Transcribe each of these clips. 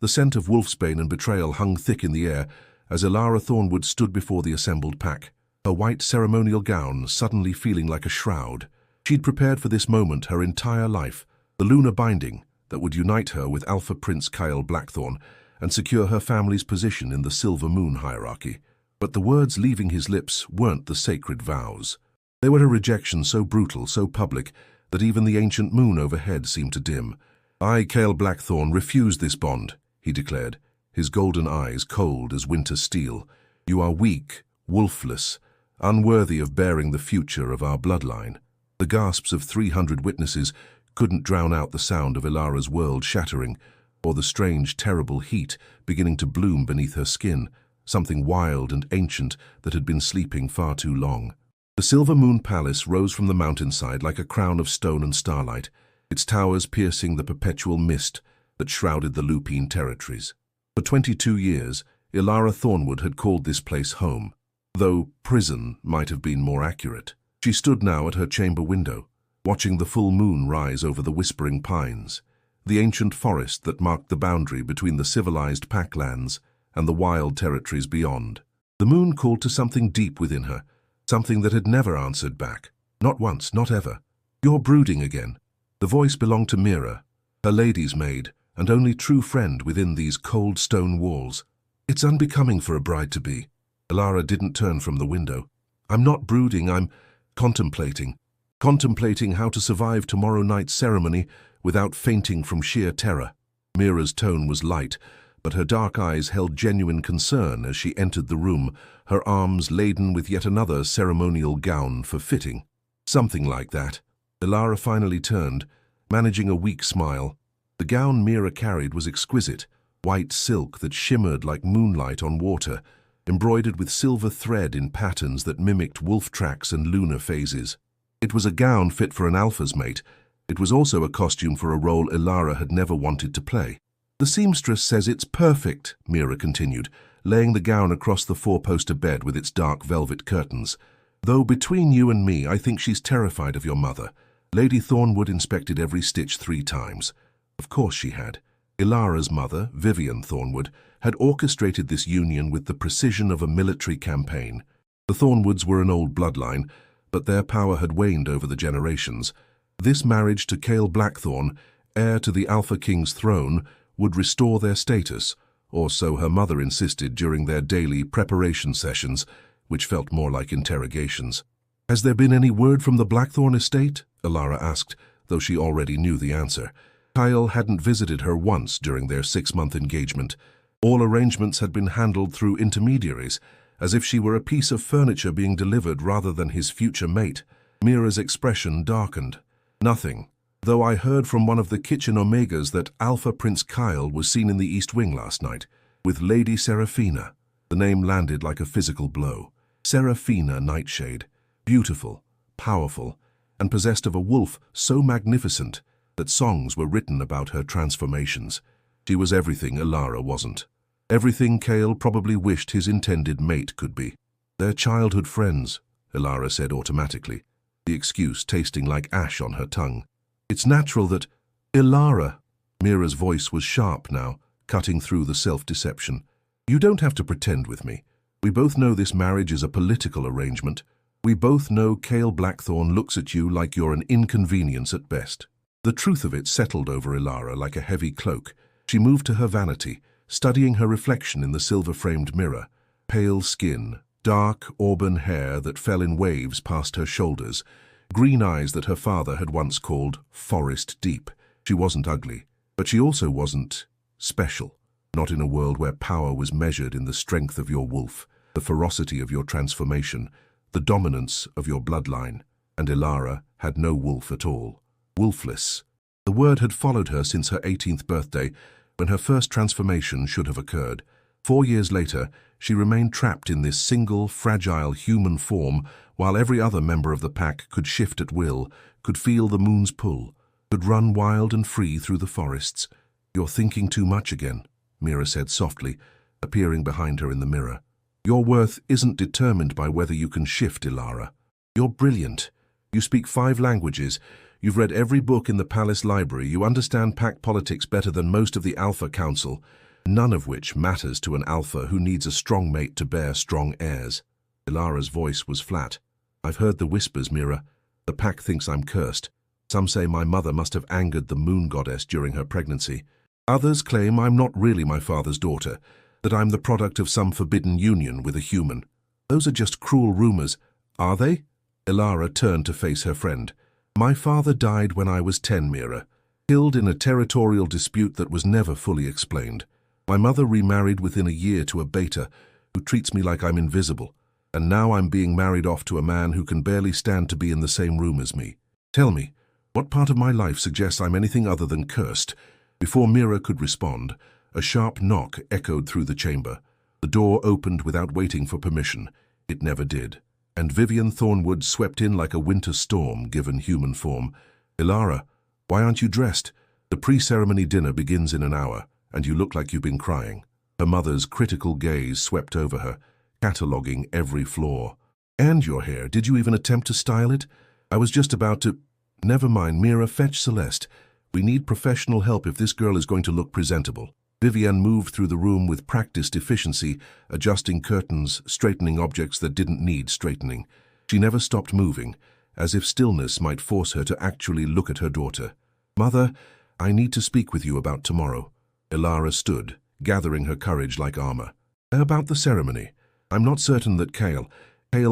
The scent of wolfsbane and betrayal hung thick in the air as Elara Thornwood stood before the assembled pack, her white ceremonial gown suddenly feeling like a shroud. She'd prepared for this moment her entire life, the lunar binding that would unite her with Alpha Prince Kael Blackthorn and secure her family's position in the Silver Moon hierarchy. But the words leaving his lips weren't the sacred vows. They were a rejection so brutal, so public, that even the ancient moon overhead seemed to dim. "I, Kael Blackthorn, refuse this bond," he declared, his golden eyes cold as winter steel. "You are weak, wolfless, unworthy of bearing the future of our bloodline." The gasps of 300 witnesses couldn't drown out the sound of Elara's world shattering, or the strange, terrible heat beginning to bloom beneath her skin, something wild and ancient that had been sleeping far too long. The Silver Moon Palace rose from the mountainside like a crown of stone and starlight, its towers piercing the perpetual mist that shrouded the Lupine territories. For 22 years, Elara Thornwood had called this place home, though prison might have been more accurate. She stood now at her chamber window, watching the full moon rise over the whispering pines, the ancient forest that marked the boundary between the civilized packlands and the wild territories beyond. The moon called to something deep within her, something that had never answered back. Not once, not ever. "You're brooding again." The voice belonged to Mira, her lady's maid, and only true friend within these cold stone walls. "It's unbecoming for a bride to be." Elara didn't turn from the window. "I'm not brooding, I'm contemplating. Contemplating how to survive tomorrow night's ceremony without fainting from sheer terror." Mira's tone was light, but her dark eyes held genuine concern as she entered the room, her arms laden with yet another ceremonial gown for fitting. "Something like that." Elara finally turned, managing a weak smile. The gown Mira carried was exquisite, white silk that shimmered like moonlight on water, embroidered with silver thread in patterns that mimicked wolf tracks and lunar phases. It was a gown fit for an alpha's mate. It was also a costume for a role Elara had never wanted to play. "The seamstress says it's perfect," Mira continued, laying the gown across the four-poster bed with its dark velvet curtains. "Though between you and me, I think she's terrified of your mother." Lady Thornwood inspected every stitch 3 times. Of course she had. Elara's mother, Vivian Thornwood, had orchestrated this union with the precision of a military campaign. The Thornwoods were an old bloodline, but their power had waned over the generations. This marriage to Kael Blackthorn, heir to the Alpha King's throne, would restore their status, or so her mother insisted during their daily preparation sessions, which felt more like interrogations. "Has there been any word from the Blackthorn estate?" Elara asked, though she already knew the answer. Kael hadn't visited her once during their 6-month engagement. All arrangements had been handled through intermediaries, as if she were a piece of furniture being delivered rather than his future mate. Mira's expression darkened. "Nothing. Though I heard from one of the kitchen Omegas that Alpha Prince Kael was seen in the East Wing last night, with Lady Seraphina." The name landed like a physical blow. Seraphina Nightshade, beautiful, powerful, and possessed of a wolf so magnificent that songs were written about her transformations. She was everything Elara wasn't. Everything Kael probably wished his intended mate could be. "They're childhood friends," Elara said automatically, the excuse tasting like ash on her tongue. "It's natural that—" "Elara!" Mira's voice was sharp now, cutting through the self-deception. "You don't have to pretend with me. We both know this marriage is a political arrangement. We both know Kael Blackthorn looks at you like you're an inconvenience at best." The truth of it settled over Elara like a heavy cloak. She moved to her vanity, studying her reflection in the silver-framed mirror. Pale skin, dark auburn hair that fell in waves past her shoulders, green eyes that her father had once called forest deep. She wasn't ugly, but she also wasn't special. Not in a world where power was measured in the strength of your wolf, the ferocity of your transformation, the dominance of your bloodline. And Elara had no wolf at all. Wolfless. The word had followed her since her 18th birthday, when her first transformation should have occurred. 4 years later, she remained trapped in this single, fragile human form, while every other member of the pack could shift at will, could feel the moon's pull, could run wild and free through the forests. "You're thinking too much again," Mira said softly, appearing behind her in the mirror. "Your worth isn't determined by whether you can shift, Elara. You're brilliant. You speak 5 languages. You've read every book in the palace library. You understand pack politics better than most of the Alpha Council. none of which matters to an alpha who needs a strong mate to bear strong heirs. Elara's voice was flat. I've heard the whispers, Mira. The pack thinks I'm cursed. Some say my mother must have angered the moon goddess during her pregnancy. Others claim I'm not really my father's daughter, that I'm the product of some forbidden union with a human. Those are just cruel rumors, are they? Elara turned to face her friend. My father died when I was 10, Mira, killed in a territorial dispute that was never fully explained. My mother remarried within a year to a beta who treats me like I'm invisible, and now I'm being married off to a man who can barely stand to be in the same room as me. Tell me, what part of my life suggests I'm anything other than cursed? Before Mira could respond, a sharp knock echoed through the chamber. The door opened without waiting for permission. It never did. And Vivian Thornwood swept in like a winter storm given human form. Elara, why aren't you dressed? The pre-ceremony dinner begins in an hour, and you look like you've been crying. Her mother's critical gaze swept over her, cataloguing every flaw. And your hair, did you even attempt to style it? I was just about to... Never mind, Mira, fetch Celeste. We need professional help if this girl is going to look presentable. Vivian moved through the room with practiced efficiency, adjusting curtains, straightening objects that didn't need straightening. She never stopped moving, as if stillness might force her to actually look at her daughter. Mother, I need to speak with you about tomorrow. Elara stood, gathering her courage like armor. About the ceremony. I'm not certain that Kael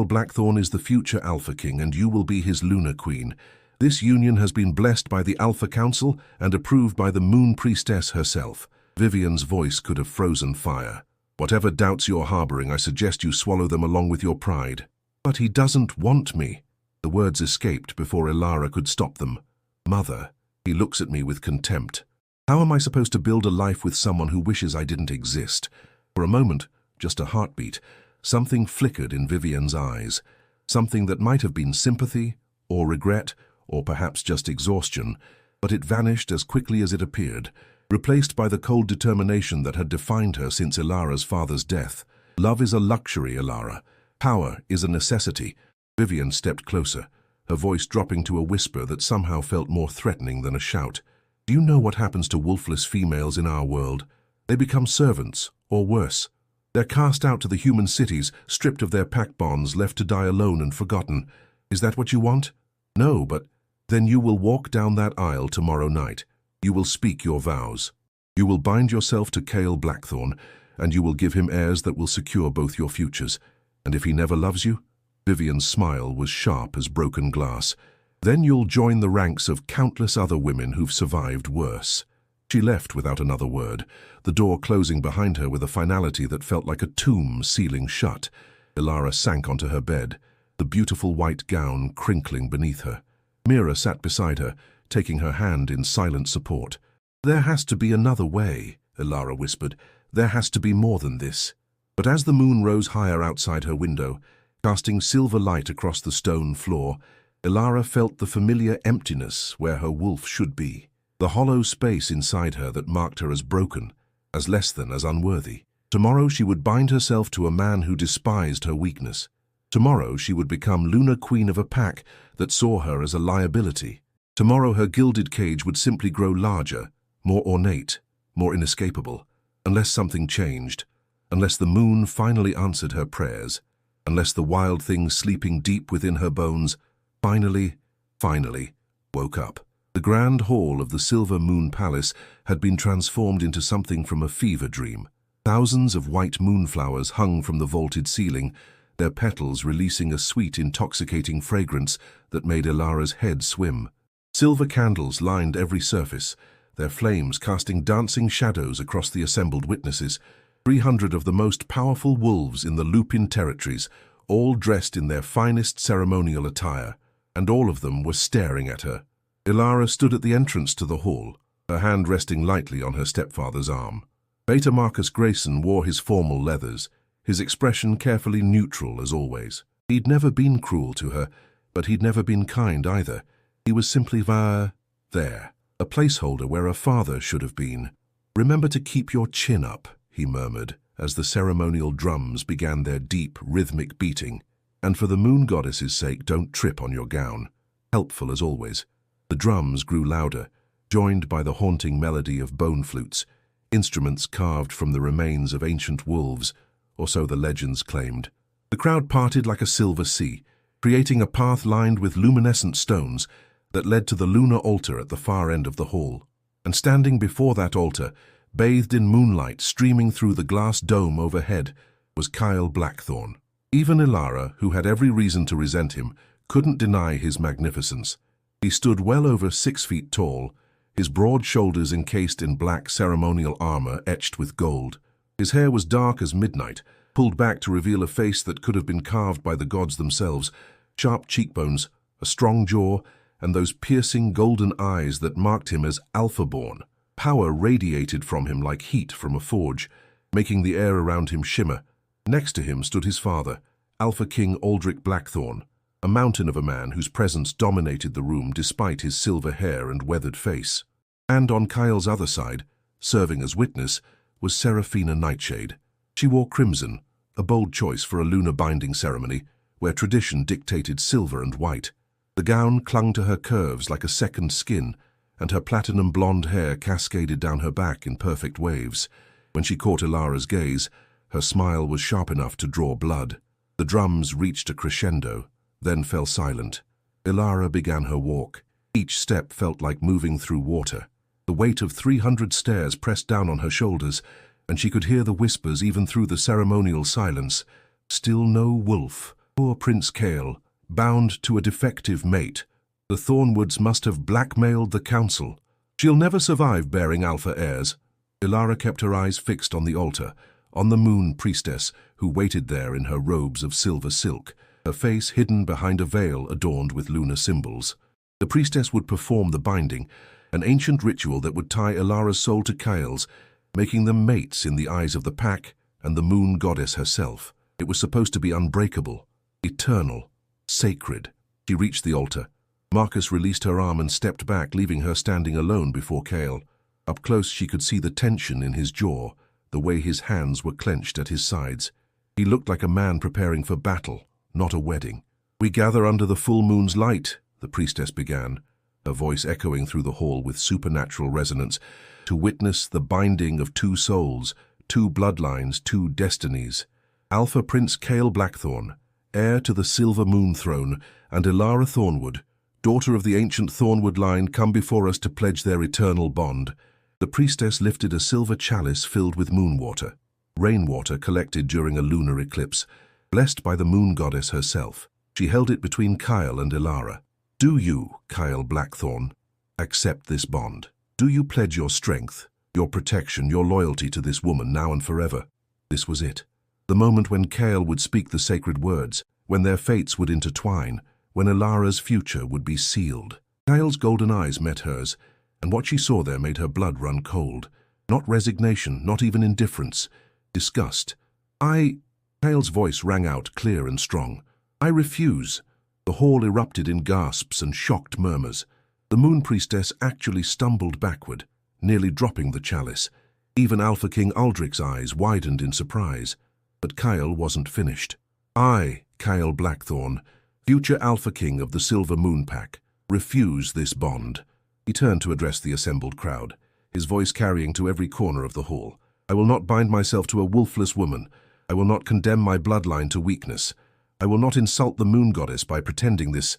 Blackthorn is the future Alpha King, and you will be his Lunar Queen. This union has been blessed by the Alpha Council and approved by the Moon Priestess herself. Vivian's voice could have frozen fire. Whatever doubts you're harboring, I suggest you swallow them along with your pride. But he doesn't want me. The words escaped before Elara could stop them. Mother, he looks at me with contempt. How am I supposed to build a life with someone who wishes I didn't exist? For a moment, just a heartbeat, something flickered in Vivian's eyes. Something that might have been sympathy, or regret, or perhaps just exhaustion, but it vanished as quickly as it appeared, replaced by the cold determination that had defined her since Elara's father's death. Love is a luxury, Elara. Power is a necessity. Vivian stepped closer, her voice dropping to a whisper that somehow felt more threatening than a shout. Do you know what happens to wolfless females in our world? They become servants, or worse. They're cast out to the human cities, stripped of their pack bonds, left to die alone and forgotten. Is that what you want? No, but then you will walk down that aisle tomorrow night. You will speak your vows. You will bind yourself to Kael Blackthorn, and you will give him heirs that will secure both your futures. And if he never loves you? Vivian's smile was sharp as broken glass. Then you'll join the ranks of countless other women who've survived worse. She left without another word, the door closing behind her with a finality that felt like a tomb sealing shut. Elara sank onto her bed, the beautiful white gown crinkling beneath her. Mira sat beside her, taking her hand in silent support. There has to be another way, Elara whispered. There has to be more than this. But as the moon rose higher outside her window, casting silver light across the stone floor, Elara felt the familiar emptiness where her wolf should be, the hollow space inside her that marked her as broken, as less than as unworthy. Tomorrow she would bind herself to a man who despised her weakness. Tomorrow she would become Lunar Queen of a pack that saw her as a liability. Tomorrow her gilded cage would simply grow larger, more ornate, more inescapable, unless something changed, unless the moon finally answered her prayers, unless the wild thing sleeping deep within her bones finally woke up. The grand hall of the Silver Moon Palace had been transformed into something from a fever dream. Thousands of white moonflowers hung from the vaulted ceiling, their petals releasing a sweet, intoxicating fragrance that made Elara's head swim. Silver candles lined every surface, their flames casting dancing shadows across the assembled witnesses. 300 of the most powerful wolves in the Lupin territories, all dressed in their finest ceremonial attire, and all of them were staring at her. Elara stood at the entrance to the hall, her hand resting lightly on her stepfather's arm. Beta Marcus Grayson wore his formal leathers, his expression carefully neutral as always. He'd never been cruel to her, but he'd never been kind either. He was simply there, a placeholder where a father should have been. Remember to keep your chin up, he murmured, as the ceremonial drums began their deep, rhythmic beating. And for the moon goddess's sake, don't trip on your gown. Helpful as always. The drums grew louder, joined by the haunting melody of bone flutes. instruments carved from the remains of ancient wolves, or so the legends claimed. The crowd parted like a silver sea, creating a path lined with luminescent stones that led to the lunar altar at the far end of the hall. And standing before that altar, bathed in moonlight streaming through the glass dome overhead, was Kael Blackthorn. Even Elara, who had every reason to resent him, couldn't deny his magnificence. He stood well over 6 feet tall, his broad shoulders encased in black ceremonial armor etched with gold. His hair was dark as midnight, pulled back to reveal a face that could have been carved by the gods themselves, sharp cheekbones, a strong jaw, and those piercing golden eyes that marked him as Alpha-born. Power radiated from him like heat from a forge, making the air around him shimmer. Next to him stood his father, Alpha King Aldrich Blackthorn, a mountain of a man whose presence dominated the room despite his silver hair and weathered face. And on Kael's other side, serving as witness, was Seraphina Nightshade. She wore crimson, a bold choice for a lunar binding ceremony, where tradition dictated silver and white. The gown clung to her curves like a second skin, and her platinum blonde hair cascaded down her back in perfect waves. When she caught Elara's gaze, her smile was sharp enough to draw blood. The drums reached a crescendo, then fell silent. Elara began her walk. Each step felt like moving through water. The weight of 300 stairs pressed down on her shoulders, and she could hear the whispers even through the ceremonial silence. Still no wolf. Poor Prince Kael, bound to a defective mate. The Thornwoods must have blackmailed the council. She'll never survive bearing alpha heirs. Elara kept her eyes fixed on the altar, on the moon priestess who waited there in her robes of silver silk, her face hidden behind a veil adorned with lunar symbols. The priestess would perform the binding, an ancient ritual that would tie Elara's soul to Kael's, making them mates in the eyes of the pack and the moon goddess herself. It was supposed to be unbreakable, eternal, sacred. She reached the altar. Marcus released her arm and stepped back, leaving her standing alone before Kael. Up close she could see the tension in his jaw, the way his hands were clenched at his sides. He looked like a man preparing for battle, not a wedding. "We gather under the full moon's light," the priestess began, her voice echoing through the hall with supernatural resonance, "to witness the binding of 2 souls, 2 bloodlines, 2 destinies. Alpha Prince Kael Blackthorn, heir to the Silver Moon Throne, and Elara Thornwood, daughter of the ancient Thornwood line, come before us to pledge their eternal bond." The priestess lifted a silver chalice filled with moon water, rainwater collected during a lunar eclipse, blessed by the moon goddess herself. She held it between Kael and Elara. "Do you, Kael Blackthorn, accept this bond? Do you pledge your strength, your protection, your loyalty to this woman now and forever?" This was it. The moment when Kael would speak the sacred words, when their fates would intertwine, when Elara's future would be sealed. Kael's golden eyes met hers, and what she saw there made her blood run cold. Not resignation, not even indifference. Disgust. Kael's voice rang out clear and strong. "I refuse." The hall erupted in gasps and shocked murmurs. The moon priestess actually stumbled backward, nearly dropping the chalice. Even Alpha King Aldrich's eyes widened in surprise. But Kael wasn't finished. "I, Kael Blackthorn, future Alpha King of the Silver Moon Pack, refuse this bond." He turned to address the assembled crowd, his voice carrying to every corner of the hall. "I will not bind myself to a wolfless woman. I will not condemn my bloodline to weakness. I will not insult the moon goddess by pretending this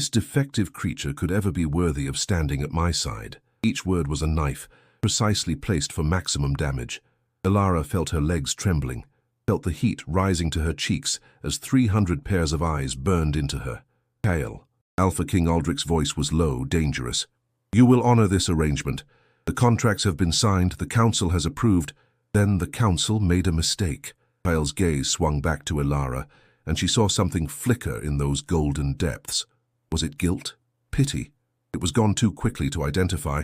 defective creature could ever be worthy of standing at my side." Each word was a knife, precisely placed for maximum damage. Elara felt her legs trembling, felt the heat rising to her cheeks as 300 pairs of eyes burned into her. "Kael." Alpha King Aldrich's voice was low, dangerous. "You will honor this arrangement. The contracts have been signed, the council has approved." Then the council made a mistake. Kael's gaze swung back to Elara, and she saw something flicker in those golden depths. Was it guilt? Pity? It was gone too quickly to identify.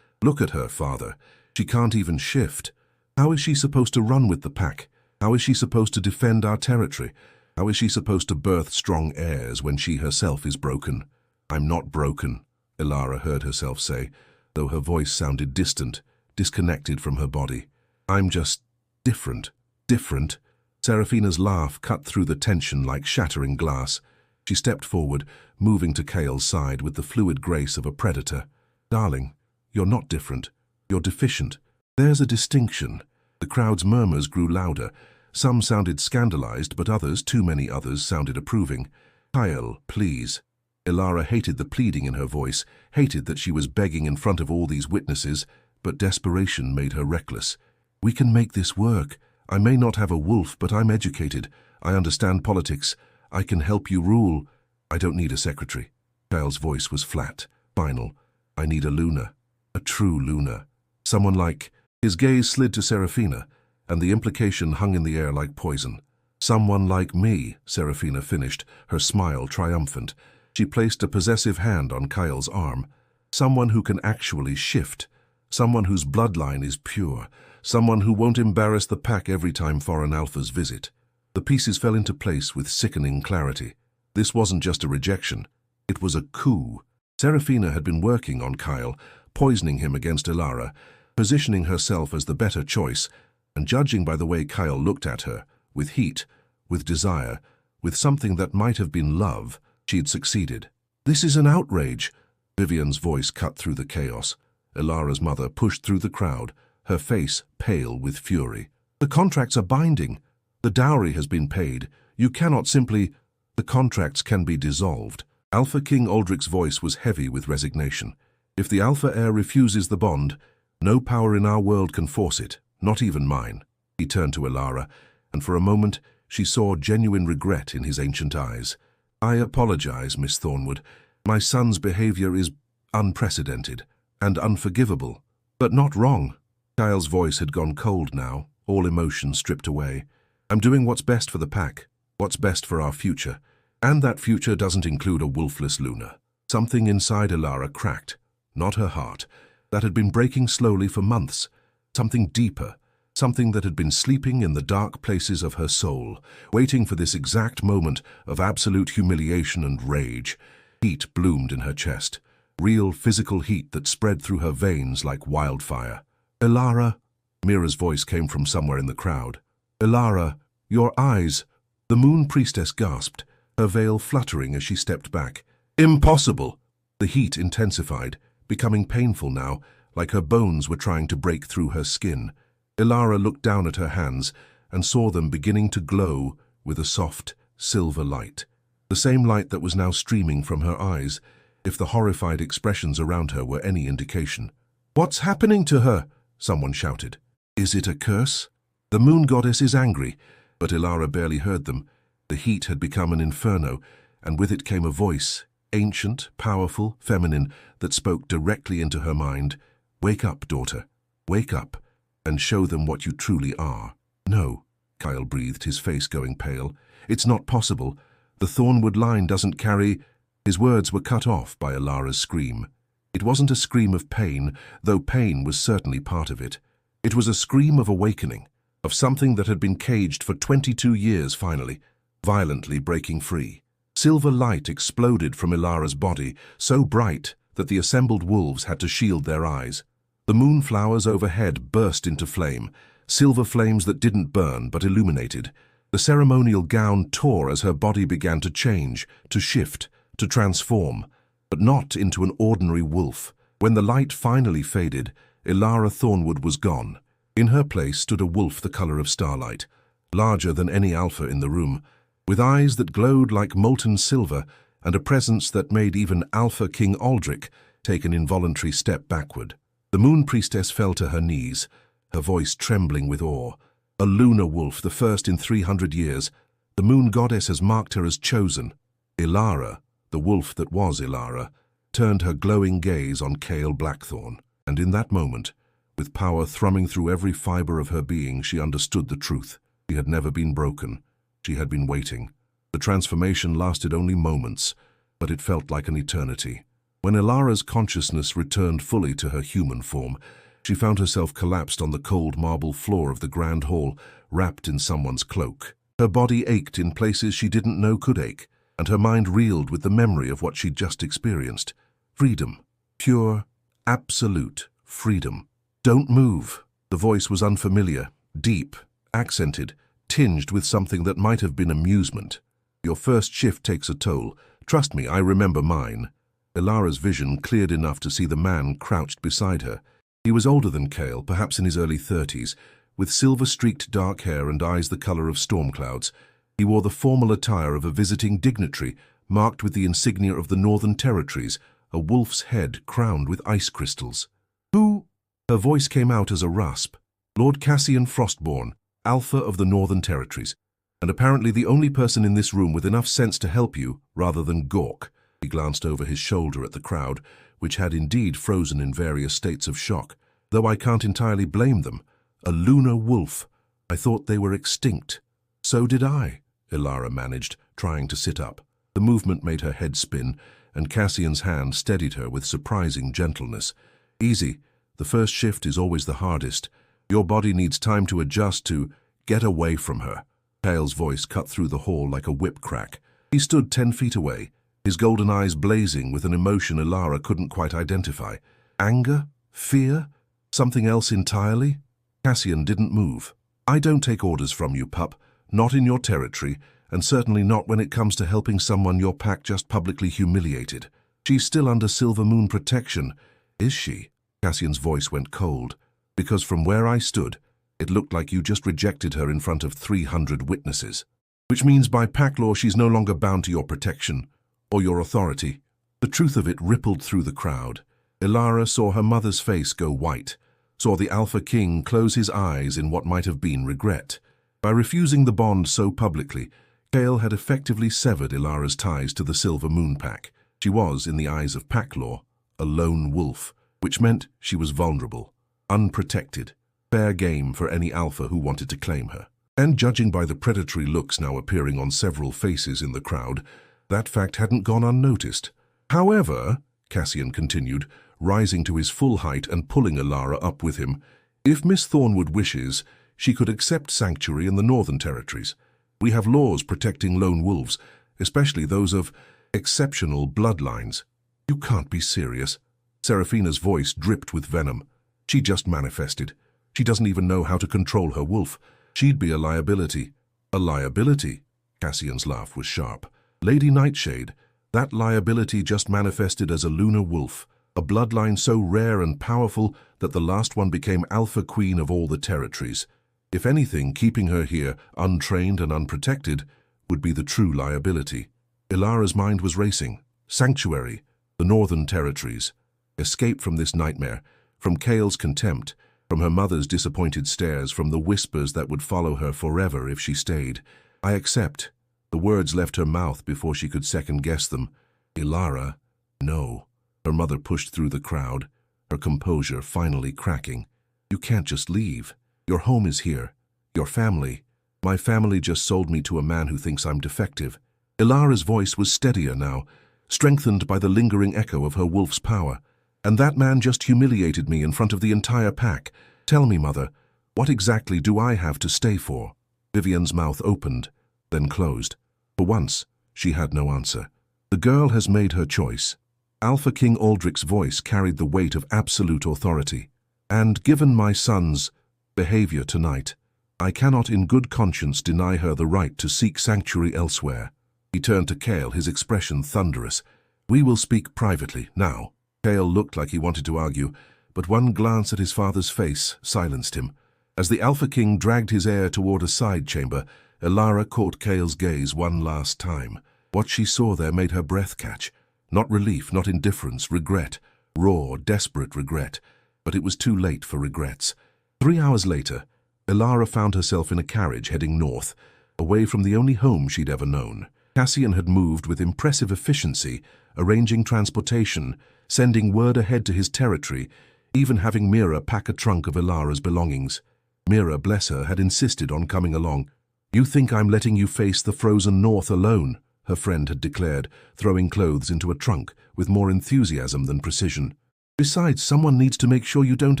Look at her, father. She can't even shift. How is she supposed to run with the pack? How is she supposed to defend our territory? How is she supposed to birth strong heirs when she herself is broken? "I'm not broken," Elara heard herself say, though her voice sounded distant, disconnected from her body. "I'm just different." Different? Seraphina's laugh cut through the tension like shattering glass. She stepped forward, moving to Kael's side with the fluid grace of a predator. "Darling, you're not different. You're deficient. There's a distinction. The crowd's murmurs grew louder. Some sounded scandalized, but others, too many others, sounded approving. Kael, please. Elara hated the pleading in her voice, hated that she was begging in front of all these witnesses, but desperation made her reckless. We can make this work. I may not have a wolf, but I'm educated. I understand politics. I can help you rule. I don't need a secretary. Kael's voice was flat, final. I need a Lunar. A true Lunar. Someone like... His gaze slid to Seraphina, and the implication hung in the air like poison. Someone like me, Seraphina finished, her smile triumphant. She placed a possessive hand on Kael's arm. Someone who can actually shift. Someone whose bloodline is pure. Someone who won't embarrass the pack every time foreign alphas visit. The pieces fell into place with sickening clarity. This wasn't just a rejection. It was a coup. Seraphina had been working on Kael, poisoning him against Elara, positioning herself as the better choice, and judging by the way Kael looked at her, with heat, with desire, with something that might have been love, she'd succeeded. This is an outrage. Vivian's voice cut through the chaos. Elara's mother pushed through the crowd, her face pale with fury. The contracts are binding. The dowry has been paid. You cannot simply... The contracts can be dissolved. Alpha King Aldrich's voice was heavy with resignation. If the Alpha heir refuses the bond, no power in our world can force it, not even mine. He turned to Elara, and for a moment she saw genuine regret in his ancient eyes. I apologize, Miss Thornwood. My son's behavior is unprecedented and unforgivable, but not wrong. Kael's voice had gone cold now, all emotion stripped away. I'm doing what's best for the pack, what's best for our future, and that future doesn't include a wolfless Lunar. Something inside Elara cracked, not her heart, that had been breaking slowly for months, something deeper, something that had been sleeping in the dark places of her soul, waiting for this exact moment of absolute humiliation and rage. Heat bloomed in her chest, real physical heat that spread through her veins like wildfire. Elara, Mira's voice came from somewhere in the crowd. Elara, your eyes. The Moon Priestess gasped, her veil fluttering as she stepped back. Impossible! The heat intensified, becoming painful now, like her bones were trying to break through her skin. Elara looked down at her hands and saw them beginning to glow with a soft, silver light. The same light that was now streaming from her eyes, if the horrified expressions around her were any indication. What's happening to her? Someone shouted. Is it a curse? The moon goddess is angry, but Elara barely heard them. The heat had become an inferno, and with it came a voice, ancient, powerful, feminine, that spoke directly into her mind. Wake up, daughter. Wake up, and show them what you truly are. No, Kael breathed, his face going pale. It's not possible. The Thornwood line doesn't carry... His words were cut off by Elara's scream. It wasn't a scream of pain, though pain was certainly part of it. It was a scream of awakening, of something that had been caged for 22 years finally, violently breaking free. Silver light exploded from Elara's body, so bright that the assembled wolves had to shield their eyes. The moonflowers overhead burst into flame, silver flames that didn't burn but illuminated. The ceremonial gown tore as her body began to change, to shift, to transform, but not into an ordinary wolf. When the light finally faded, Elara Thornwood was gone. In her place stood a wolf the color of starlight, larger than any alpha in the room, with eyes that glowed like molten silver and a presence that made even Alpha King Aldrich take an involuntary step backward. The Moon Priestess fell to her knees, her voice trembling with awe. A lunar wolf, the first in 300 years. The Moon Goddess has marked her as chosen. Elara, the wolf that was Elara, turned her glowing gaze on Kael Blackthorn, and in that moment, with power thrumming through every fiber of her being, she understood the truth. She had never been broken. She had been waiting. The transformation lasted only moments, but it felt like an eternity. When Elara's consciousness returned fully to her human form, she found herself collapsed on the cold marble floor of the grand hall, wrapped in someone's cloak. Her body ached in places she didn't know could ache, and her mind reeled with the memory of what she'd just experienced. Freedom. Pure, absolute freedom. Don't move. The voice was unfamiliar, deep, accented, tinged with something that might have been amusement. Your first shift takes a toll. Trust me, I remember mine. Elara's vision cleared enough to see the man crouched beside her, He was older than Kael, perhaps in his early 30s, with silver-streaked dark hair and eyes the color of storm clouds. He wore the formal attire of a visiting dignitary, marked with the insignia of the Northern Territories, a wolf's head crowned with ice crystals. "Who?" Her voice came out as a rasp. "Lord Cassian Frostborn, Alpha of the Northern Territories, and apparently the only person in this room with enough sense to help you, rather than gawk." He glanced over his shoulder at the crowd, which had indeed frozen in various states of shock. "Though I can't entirely blame them. A lunar wolf. I thought they were extinct." "So did I," Elara managed, trying to sit up. The movement made her head spin, and Cassian's hand steadied her with surprising gentleness. "Easy. The first shift is always the hardest. Your body needs time to adjust to get away from her." Kael's voice cut through the hall like a whip crack. He stood 10 feet away, his golden eyes blazing with an emotion Elara couldn't quite identify. Anger? Fear? Something else entirely? Cassian didn't move. "I don't take orders from you, pup. Not in your territory, and certainly not when it comes to helping someone your pack just publicly humiliated. She's still under Silver Moon protection." "Is she?" Cassian's voice went cold. "Because from where I stood, it looked like you just rejected her in front of 300 witnesses. Which means by pack law she's no longer bound to your protection, or your authority." The truth of it rippled through the crowd. Elara saw her mother's face go white, saw the Alpha King close his eyes in what might have been regret. By refusing the bond so publicly, Kael had effectively severed Elara's ties to the Silver Moon Pack. She was, in the eyes of pack law, a lone wolf, which meant she was vulnerable, unprotected, fair game for any alpha who wanted to claim her. And judging by the predatory looks now appearing on several faces in the crowd, that fact hadn't gone unnoticed. "However," Cassian continued, rising to his full height and pulling Elara up with him, "if Miss Thornwood wishes, she could accept sanctuary in the Northern Territories. We have laws protecting lone wolves, especially those of exceptional bloodlines." "You can't be serious." Seraphina's voice dripped with venom. "She just manifested. She doesn't even know how to control her wolf. She'd be a liability." "A liability?" Cassian's laugh was sharp. "Lady Nightshade, that liability just manifested as a lunar wolf, a bloodline so rare and powerful that the last one became Alpha Queen of all the territories. If anything, keeping her here, untrained and unprotected, would be the true liability." Elara's mind was racing. Sanctuary, the Northern Territories. Escape from this nightmare, from Kael's contempt, from her mother's disappointed stares, from the whispers that would follow her forever if she stayed. "I accept." The words left her mouth before she could second-guess them. "Elara, no." Her mother pushed through the crowd, her composure finally cracking. "You can't just leave. Your home is here. Your family. My family just sold me to a man who thinks I'm defective." Elara's voice was steadier now, strengthened by the lingering echo of her wolf's power. "And that man just humiliated me in front of the entire pack. Tell me, Mother, what exactly do I have to stay for?" Vivian's mouth opened, then closed. For once, she had no answer. "The girl has made her choice." Alpha King Aldrich's voice carried the weight of absolute authority. "And given my son's behavior tonight, I cannot in good conscience deny her the right to seek sanctuary elsewhere." He turned to Kael, his expression thunderous. "We will speak privately, now." Kael looked like he wanted to argue, but one glance at his father's face silenced him. As the Alpha King dragged his heir toward a side chamber, Elara caught Kael's gaze one last time. What she saw there made her breath catch. Not relief, not indifference, regret. Raw, desperate regret. But it was too late for regrets. 3 hours later, Elara found herself in a carriage heading north, away from the only home she'd ever known. Cassian had moved with impressive efficiency, arranging transportation, sending word ahead to his territory, even having Mira pack a trunk of Elara's belongings. Mira, bless her, had insisted on coming along. "You think I'm letting you face the frozen north alone?" her friend had declared, throwing clothes into a trunk with more enthusiasm than precision. "Besides, someone needs to make sure you don't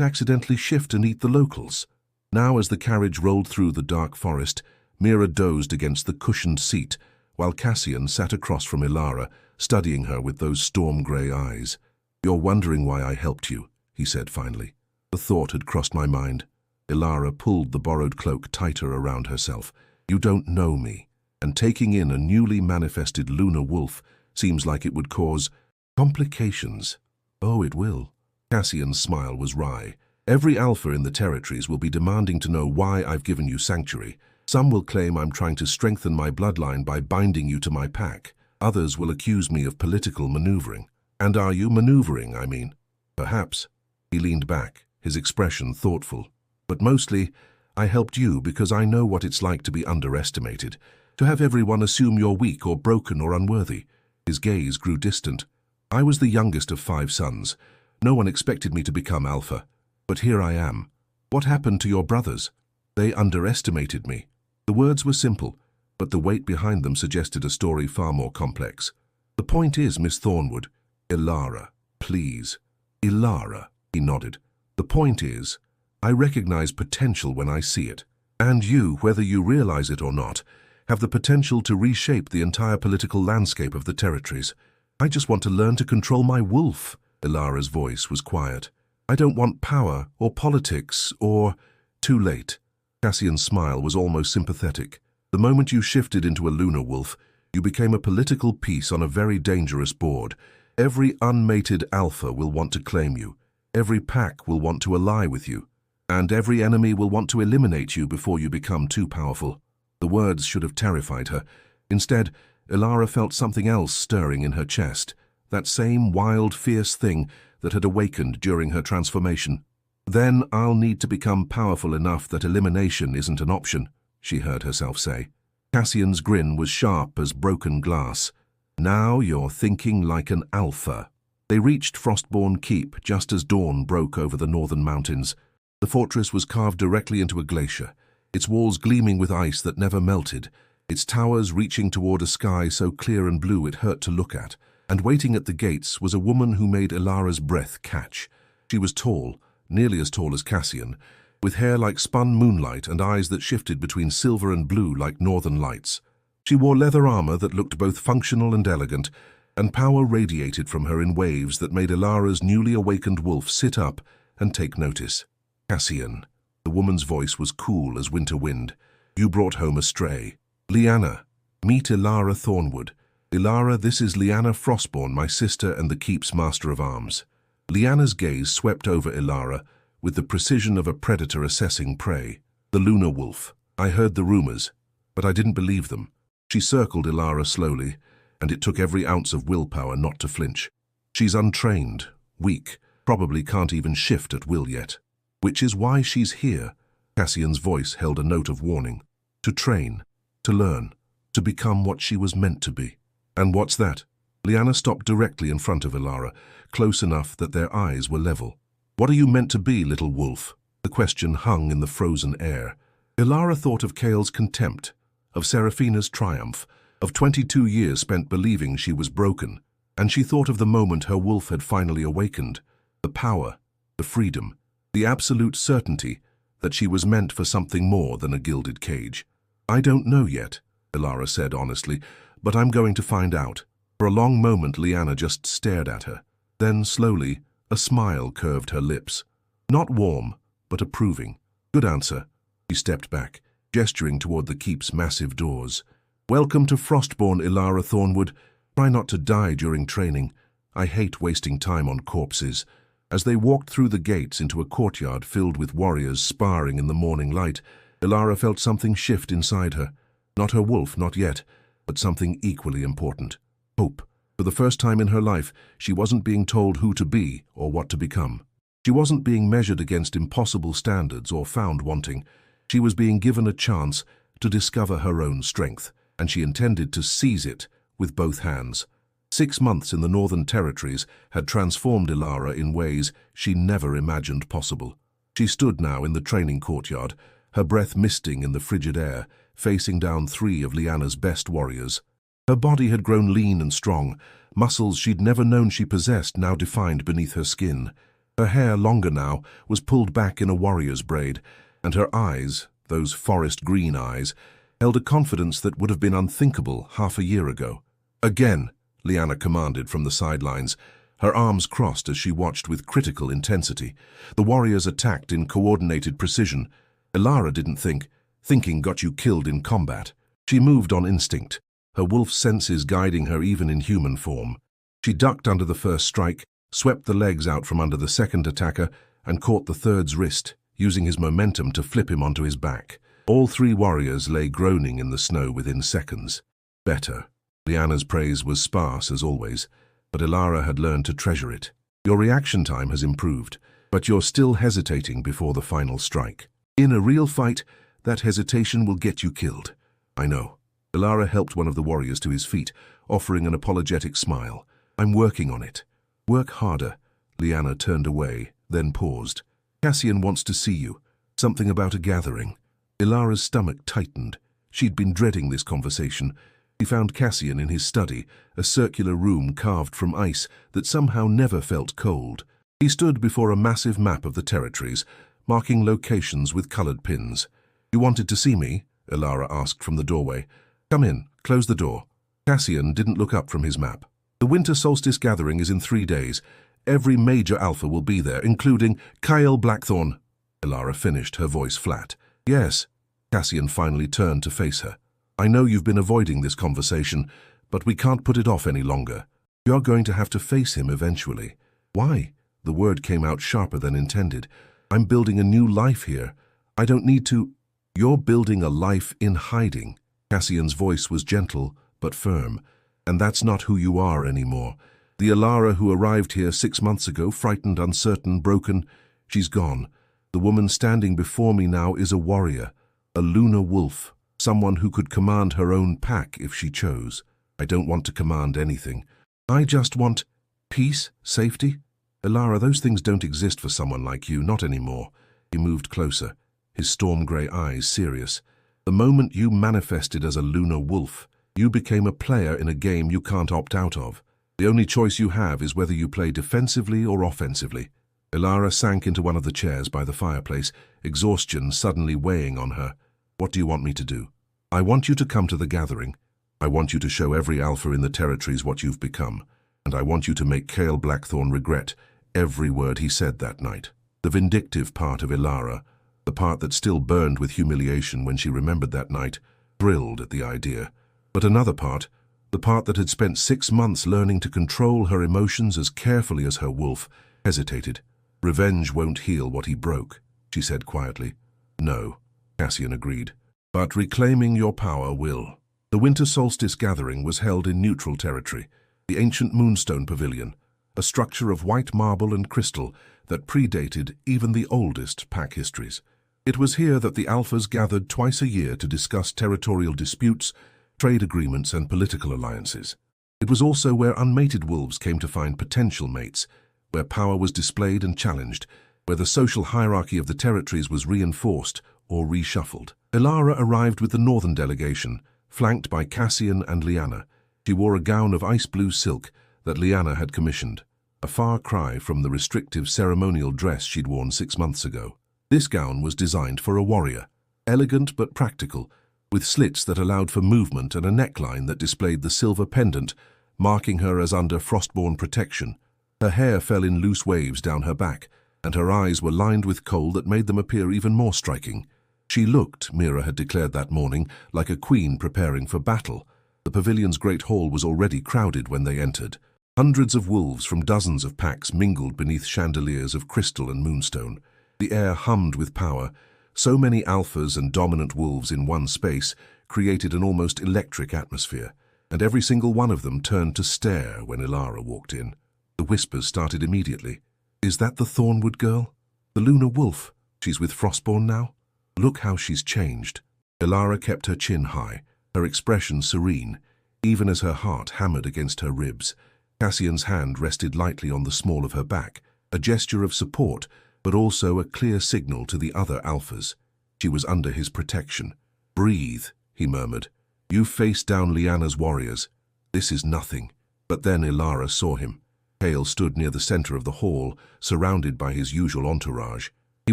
accidentally shift and eat the locals." Now, as the carriage rolled through the dark forest, Mira dozed against the cushioned seat, while Cassian sat across from Elara, studying her with those storm-grey eyes. "You're wondering why I helped you," he said finally. The thought had crossed my mind. Elara pulled the borrowed cloak tighter around herself. "You don't know me, and taking in a newly manifested lunar wolf seems like it would cause complications." "Oh, it will." Cassian's smile was wry. Every alpha in the territories will be demanding to know why I've given you sanctuary. Some will claim I'm trying to strengthen my bloodline by binding you to my pack. Others will accuse me of political maneuvering. And are you maneuvering, I mean? Perhaps. He leaned back, his expression thoughtful. But mostly, I helped you because I know what it's like to be underestimated, to have everyone assume you're weak or broken or unworthy. His gaze grew distant. I was the youngest of 5 sons. No one expected me to become Alpha. But here I am. What happened to your brothers? They underestimated me. The words were simple, but the weight behind them suggested a story far more complex. The point is, Miss Thornwood, Elara, please. Elara, he nodded. The point is, I recognize potential when I see it. And you, whether you realize it or not, have the potential to reshape the entire political landscape of the territories. I just want to learn to control my wolf. Elara's voice was quiet. I don't want power or politics or... Too late. Cassian's smile was almost sympathetic. The moment you shifted into a Lunar Wolf, you became a political piece on a very dangerous board. Every unmated alpha will want to claim you. Every pack will want to ally with you. And every enemy will want to eliminate you before you become too powerful. The words should have terrified her. Instead, Elara felt something else stirring in her chest. That same wild, fierce thing that had awakened during her transformation. Then I'll need to become powerful enough that elimination isn't an option, she heard herself say. Cassian's grin was sharp as broken glass. Now you're thinking like an alpha. They reached Frostborn Keep just as dawn broke over the northern mountains. The fortress was carved directly into a glacier, its walls gleaming with ice that never melted, its towers reaching toward a sky so clear and blue it hurt to look at. And waiting at the gates was a woman who made Elara's breath catch. She was tall, nearly as tall as Cassian, with hair like spun moonlight and eyes that shifted between silver and blue like northern lights. She wore leather armor that looked both functional and elegant, and power radiated from her in waves that made Elara's newly awakened wolf sit up and take notice. Cassian. The woman's voice was cool as winter wind. You brought home a stray. Lyanna. Meet Elara Thornwood. Elara, this is Lyanna Frostborn, my sister and the Keep's Master of Arms. Lyanna's gaze swept over Elara with the precision of a predator assessing prey. The Lunar Wolf. I heard the rumors, but I didn't believe them. She circled Elara slowly, and it took every ounce of willpower not to flinch. She's untrained, weak, probably can't even shift at will yet. Which is why she's here. Cassian's voice held a note of warning. To train, to learn, to become what she was meant to be. And what's that? Lyanna stopped directly in front of Elara, close enough that their eyes were level. What are you meant to be, little wolf? The question hung in the frozen air. Elara thought of Kael's contempt, of Seraphina's triumph, of 22 years spent believing she was broken, and she thought of the moment her wolf had finally awakened, the power, the freedom, the absolute certainty that she was meant for something more than a gilded cage. I don't know yet, Elara said honestly, but I'm going to find out. For a long moment, Lyanna just stared at her. Then, slowly, a smile curved her lips. Not warm, but approving. Good answer. She stepped back, gesturing toward the keep's massive doors. Welcome to Frostborn, Elara Thornwood. Try not to die during training. I hate wasting time on corpses. As they walked through the gates into a courtyard filled with warriors sparring in the morning light, Elara felt something shift inside her. Not her wolf, not yet, but something equally important. Hope. For the first time in her life, she wasn't being told who to be or what to become. She wasn't being measured against impossible standards or found wanting. She was being given a chance to discover her own strength, and she intended to seize it with both hands. 6 months in the Northern Territories had transformed Elara in ways she never imagined possible. She stood now in the training courtyard, her breath misting in the frigid air, facing down 3 of Lyanna's best warriors. Her body had grown lean and strong. Muscles she'd never known she possessed now defined beneath her skin. Her hair, longer now, was pulled back in a warrior's braid, and her eyes, those forest green eyes, held a confidence that would have been unthinkable half a year ago. Again, Lyanna commanded from the sidelines, her arms crossed as she watched with critical intensity. The warriors attacked in coordinated precision. Elara didn't think. Thinking got you killed in combat. She moved on instinct, her wolf's senses guiding her even in human form. She ducked under the first strike, swept the legs out from under the second attacker, and caught the third's wrist, using his momentum to flip him onto his back. All three warriors lay groaning in the snow within seconds. Better. Liana's praise was sparse as always, but Elara had learned to treasure it. Your reaction time has improved, but you're still hesitating before the final strike. In a real fight, that hesitation will get you killed. I know. Elara helped one of the warriors to his feet, offering an apologetic smile. I'm working on it. Work harder. Liana turned away, then paused. Cassian wants to see you. Something about a gathering. Elara's stomach tightened. She'd been dreading this conversation. He found Cassian in his study, a circular room carved from ice that somehow never felt cold. He stood before a massive map of the territories, marking locations with colored pins. You wanted to see me? Elara asked from the doorway. Come in, close the door. Cassian didn't look up from his map. The Winter Solstice Gathering is in 3 days. Every major alpha will be there, including Kael Blackthorn. Elara finished, her voice flat. Yes. Cassian finally turned to face her. I know you've been avoiding this conversation, but we can't put it off any longer. You're going to have to face him eventually. Why? The word came out sharper than intended. I'm building a new life here. I don't need to... You're building a life in hiding. Cassian's voice was gentle, but firm. And that's not who you are anymore. The Elara who arrived here 6 months ago, frightened, uncertain, broken, she's gone. The woman standing before me now is a warrior, a Lunar Wolf. Someone who could command her own pack if she chose. I don't want to command anything. I just want peace, safety. Elara, those things don't exist for someone like you, not anymore. He moved closer, his storm-grey eyes serious. The moment you manifested as a Lunar Wolf, you became a player in a game you can't opt out of. The only choice you have is whether you play defensively or offensively. Elara sank into one of the chairs by the fireplace, exhaustion suddenly weighing on her. What do you want me to do? I want you to come to the gathering. I want you to show every alpha in the territories what you've become. And I want you to make Kael Blackthorn regret every word he said that night. The vindictive part of Elara, the part that still burned with humiliation when she remembered that night, thrilled at the idea. But another part, the part that had spent 6 months learning to control her emotions as carefully as her wolf, hesitated. Revenge won't heal what he broke, she said quietly. No. Cassian agreed. But reclaiming your power will. The Winter Solstice Gathering was held in neutral territory, the ancient Moonstone Pavilion, a structure of white marble and crystal that predated even the oldest pack histories. It was here that the Alphas gathered twice a year to discuss territorial disputes, trade agreements, and political alliances. It was also where unmated wolves came to find potential mates, where power was displayed and challenged, where the social hierarchy of the territories was reinforced or reshuffled. Elara arrived with the northern delegation, flanked by Cassian and Liana. She wore a gown of ice-blue silk that Liana had commissioned, a far cry from the restrictive ceremonial dress she'd worn 6 months ago. This gown was designed for a warrior, elegant but practical, with slits that allowed for movement and a neckline that displayed the silver pendant, marking her as under frostborn protection. Her hair fell in loose waves down her back, and her eyes were lined with kohl that made them appear even more striking. She looked, Mira had declared that morning, like a queen preparing for battle. The pavilion's great hall was already crowded when they entered. Hundreds of wolves from dozens of packs mingled beneath chandeliers of crystal and moonstone. The air hummed with power. So many alphas and dominant wolves in one space created an almost electric atmosphere, and every single one of them turned to stare when Elara walked in. The whispers started immediately. Is that the Thornwood girl? The Lunar Wolf? She's with Frostborn now? Look how she's changed. Elara kept her chin high, her expression serene, even as her heart hammered against her ribs. Cassian's hand rested lightly on the small of her back, a gesture of support, but also a clear signal to the other alphas. She was under his protection. Breathe, he murmured. You faced down Liana's warriors. This is nothing. But then Elara saw him. Kael stood near the center of the hall, surrounded by his usual entourage. He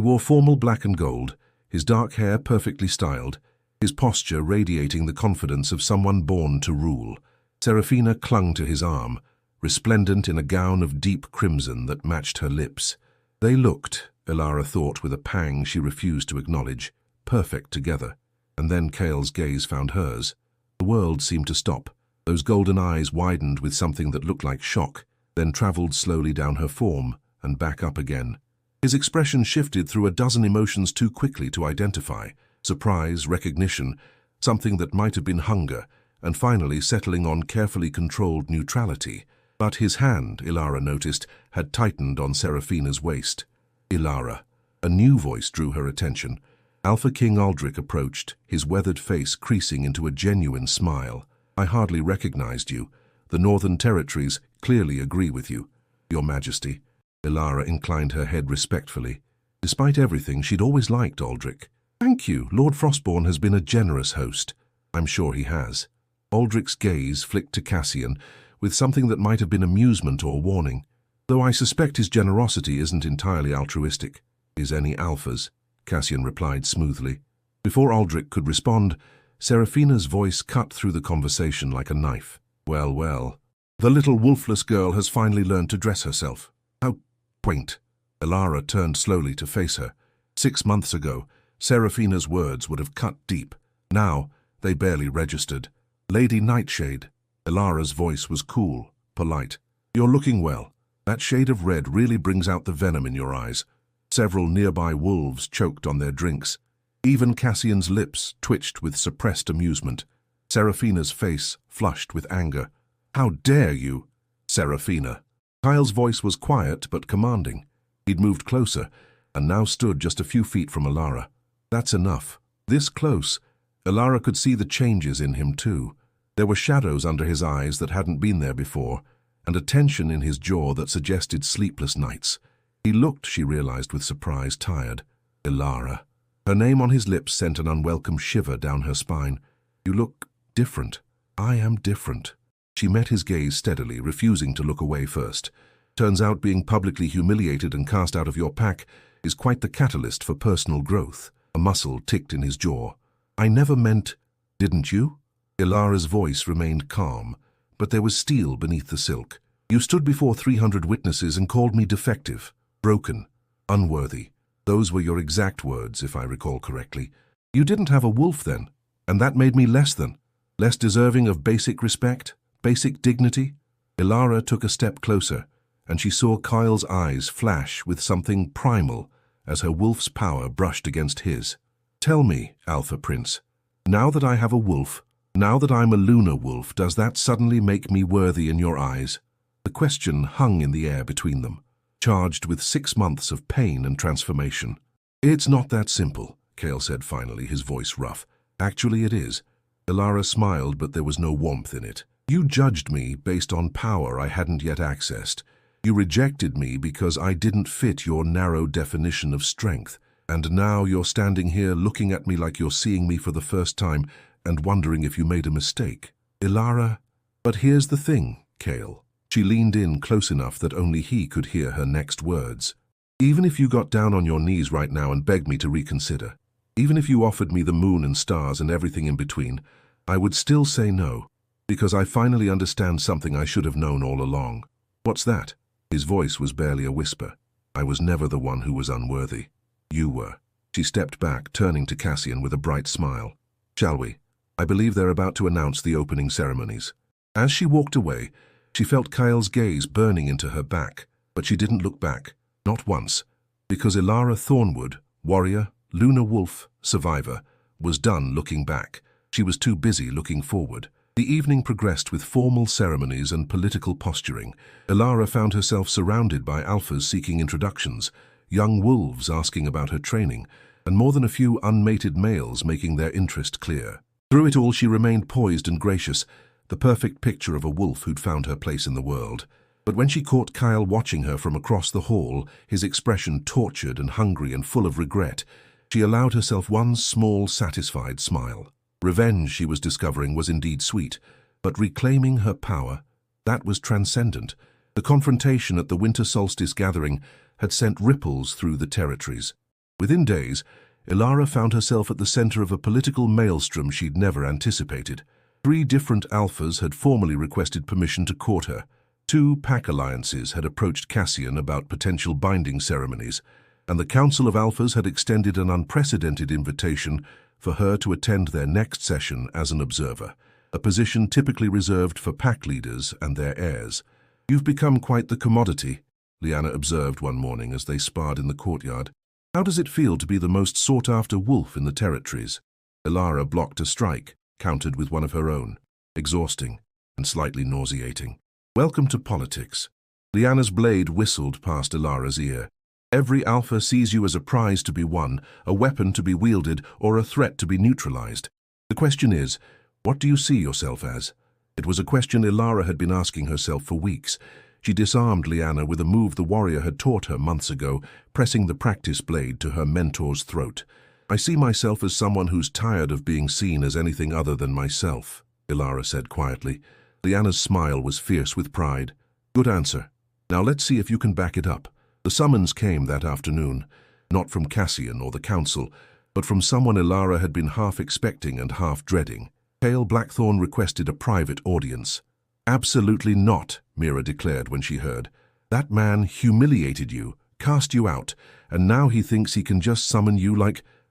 wore formal black and gold, his dark hair perfectly styled, his posture radiating the confidence of someone born to rule. Serafina clung to his arm, resplendent in a gown of deep crimson that matched her lips. They looked, Elara thought with a pang she refused to acknowledge, perfect together. And then Kael's gaze found hers. The world seemed to stop. Those golden eyes widened with something that looked like shock, then traveled slowly down her form and back up again. His expression shifted through a dozen emotions too quickly to identify: surprise, recognition, something that might have been hunger, and finally settling on carefully controlled neutrality. But his hand, Elara noticed, had tightened on Seraphina's waist. Elara. A new voice drew her attention. Alpha King Aldrich approached, his weathered face creasing into a genuine smile. "I hardly recognized you. The Northern Territories clearly agree with you, Your Majesty." Elara inclined her head respectfully. Despite everything, she'd always liked Aldrich. "Thank you. Lord Frostborn has been a generous host." "I'm sure he has." Aldrich's gaze flicked to Cassian, with something that might have been amusement or warning. "Though I suspect his generosity isn't entirely altruistic." "Is any Alphas?" Cassian replied smoothly. Before Aldrich could respond, Seraphina's voice cut through the conversation like a knife. "Well, well. The little wolfless girl has finally learned to dress herself. How quaint." Elara turned slowly to face her. 6 months ago, Seraphina's words would have cut deep. Now, they barely registered. "Lady Nightshade." Elara's voice was cool, polite. "You're looking well. That shade of red really brings out the venom in your eyes." Several nearby wolves choked on their drinks. Even Cassian's lips twitched with suppressed amusement. Seraphina's face flushed with anger. "How dare you?" "Seraphina." Kael's voice was quiet but commanding. He'd moved closer, and now stood just a few feet from Elara. "That's enough." This close, Elara could see the changes in him too. There were shadows under his eyes that hadn't been there before, and a tension in his jaw that suggested sleepless nights. He looked, she realized with surprise, tired. "Elara." Her name on his lips sent an unwelcome shiver down her spine. "You look different." "I am different." She met his gaze steadily, refusing to look away first. "Turns out being publicly humiliated and cast out of your pack is quite the catalyst for personal growth." A muscle ticked in his jaw. "I never meant—" "Didn't you?" Elara's voice remained calm, but there was steel beneath the silk. "You stood before 300 witnesses and called me defective, broken, unworthy. Those were your exact words, if I recall correctly. You didn't have a wolf then, and that made me less than, less deserving of basic respect, basic dignity." Elara took a step closer, and she saw Kael's eyes flash with something primal as her wolf's power brushed against his. "Tell me, Alpha Prince, now that I have a wolf, now that I'm a Lunar Wolf, does that suddenly make me worthy in your eyes?" The question hung in the air between them, charged with 6 months of pain and transformation. "It's not that simple," Kael said finally, his voice rough. "Actually, it is." Elara smiled, but there was no warmth in it. "You judged me based on power I hadn't yet accessed. You rejected me because I didn't fit your narrow definition of strength. And now you're standing here looking at me like you're seeing me for the first time and wondering if you made a mistake." "Elara." "But here's the thing, Kael." She leaned in close enough that only he could hear her next words. "Even if you got down on your knees right now and begged me to reconsider, even if you offered me the moon and stars and everything in between, I would still say no, because I finally understand something I should have known all along." "What's that?" His voice was barely a whisper. "I was never the one who was unworthy. You were." She stepped back, turning to Cassian with a bright smile. "Shall we? I believe they're about to announce the opening ceremonies." As she walked away, she felt Kael's gaze burning into her back, but she didn't look back, not once, because Elara Thornwood, warrior, Lunar Wolf, survivor, was done looking back. She was too busy looking forward. The evening progressed with formal ceremonies and political posturing. Elara found herself surrounded by alphas seeking introductions, young wolves asking about her training, and more than a few unmated males making their interest clear. Through it all, she remained poised and gracious, the perfect picture of a wolf who'd found her place in the world. But when she caught Kael watching her from across the hall, his expression tortured and hungry and full of regret, she allowed herself one small, satisfied smile. Revenge, she was discovering, was indeed sweet, but reclaiming her power, that was transcendent. The confrontation at the Winter Solstice Gathering had sent ripples through the territories. Within days, Elara found herself at the center of a political maelstrom she'd never anticipated. 3 different alphas had formally requested permission to court her. 2 pack alliances had approached Cassian about potential binding ceremonies, and the Council of Alphas had extended an unprecedented invitation for her to attend their next session as an observer, a position typically reserved for pack leaders and their heirs. "You've become quite the commodity," Lyanna observed one morning as they sparred in the courtyard. "How does it feel to be the most sought-after wolf in the territories?" Elara blocked a strike, countered with one of her own. Exhausting and slightly nauseating. "Welcome to politics." Lyanna's blade whistled past Elara's ear. "Every alpha sees you as a prize to be won, a weapon to be wielded, or a threat to be neutralized. The question is, what do you see yourself as?" It was a question Elara had been asking herself for weeks. She disarmed Lyanna with a move the warrior had taught her months ago, pressing the practice blade to her mentor's throat. "I see myself as someone who's tired of being seen as anything other than myself," Elara said quietly. Lyanna's smile was fierce with pride. "Good answer. Now let's see if you can back it up." The summons came that afternoon, not from Cassian or the council, but from someone Elara had been half expecting and half dreading. Kael Blackthorn requested a private audience. "Absolutely not," Mira declared when she heard. "That man humiliated you, cast you out, and now he thinks he can just summon you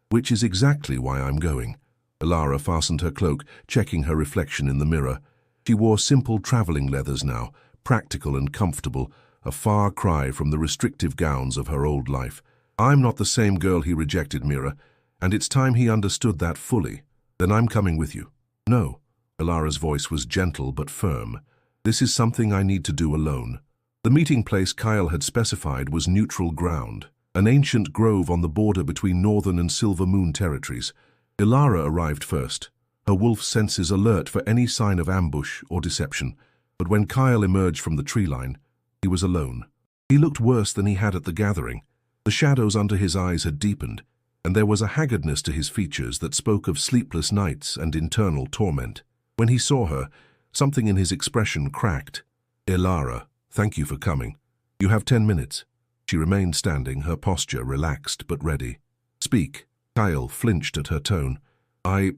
which is exactly why I'm going." Elara fastened her cloak, checking her reflection in the mirror. She wore simple traveling leathers now, practical and comfortable, a far cry from the restrictive gowns of her old life. "I'm not the same girl he rejected, Mira, and it's time he understood that fully. Then I'm coming with you." "No." Elara's voice was gentle but firm. "This is something I need to do alone." The meeting place Kael had specified was neutral ground, an ancient grove on the border between Northern and Silver Moon territories. Elara arrived first, her wolf senses alert for any sign of ambush or deception. But when Kael emerged from the tree line, he was alone. He looked worse than he had at the gathering. The shadows under his eyes had deepened, and there was a haggardness to his features that spoke of sleepless nights and internal torment. When he saw her, something in his expression cracked. "Elara, thank you for coming. You have 10 minutes." She remained standing, her posture relaxed but ready. "Speak." Kael flinched at her tone. I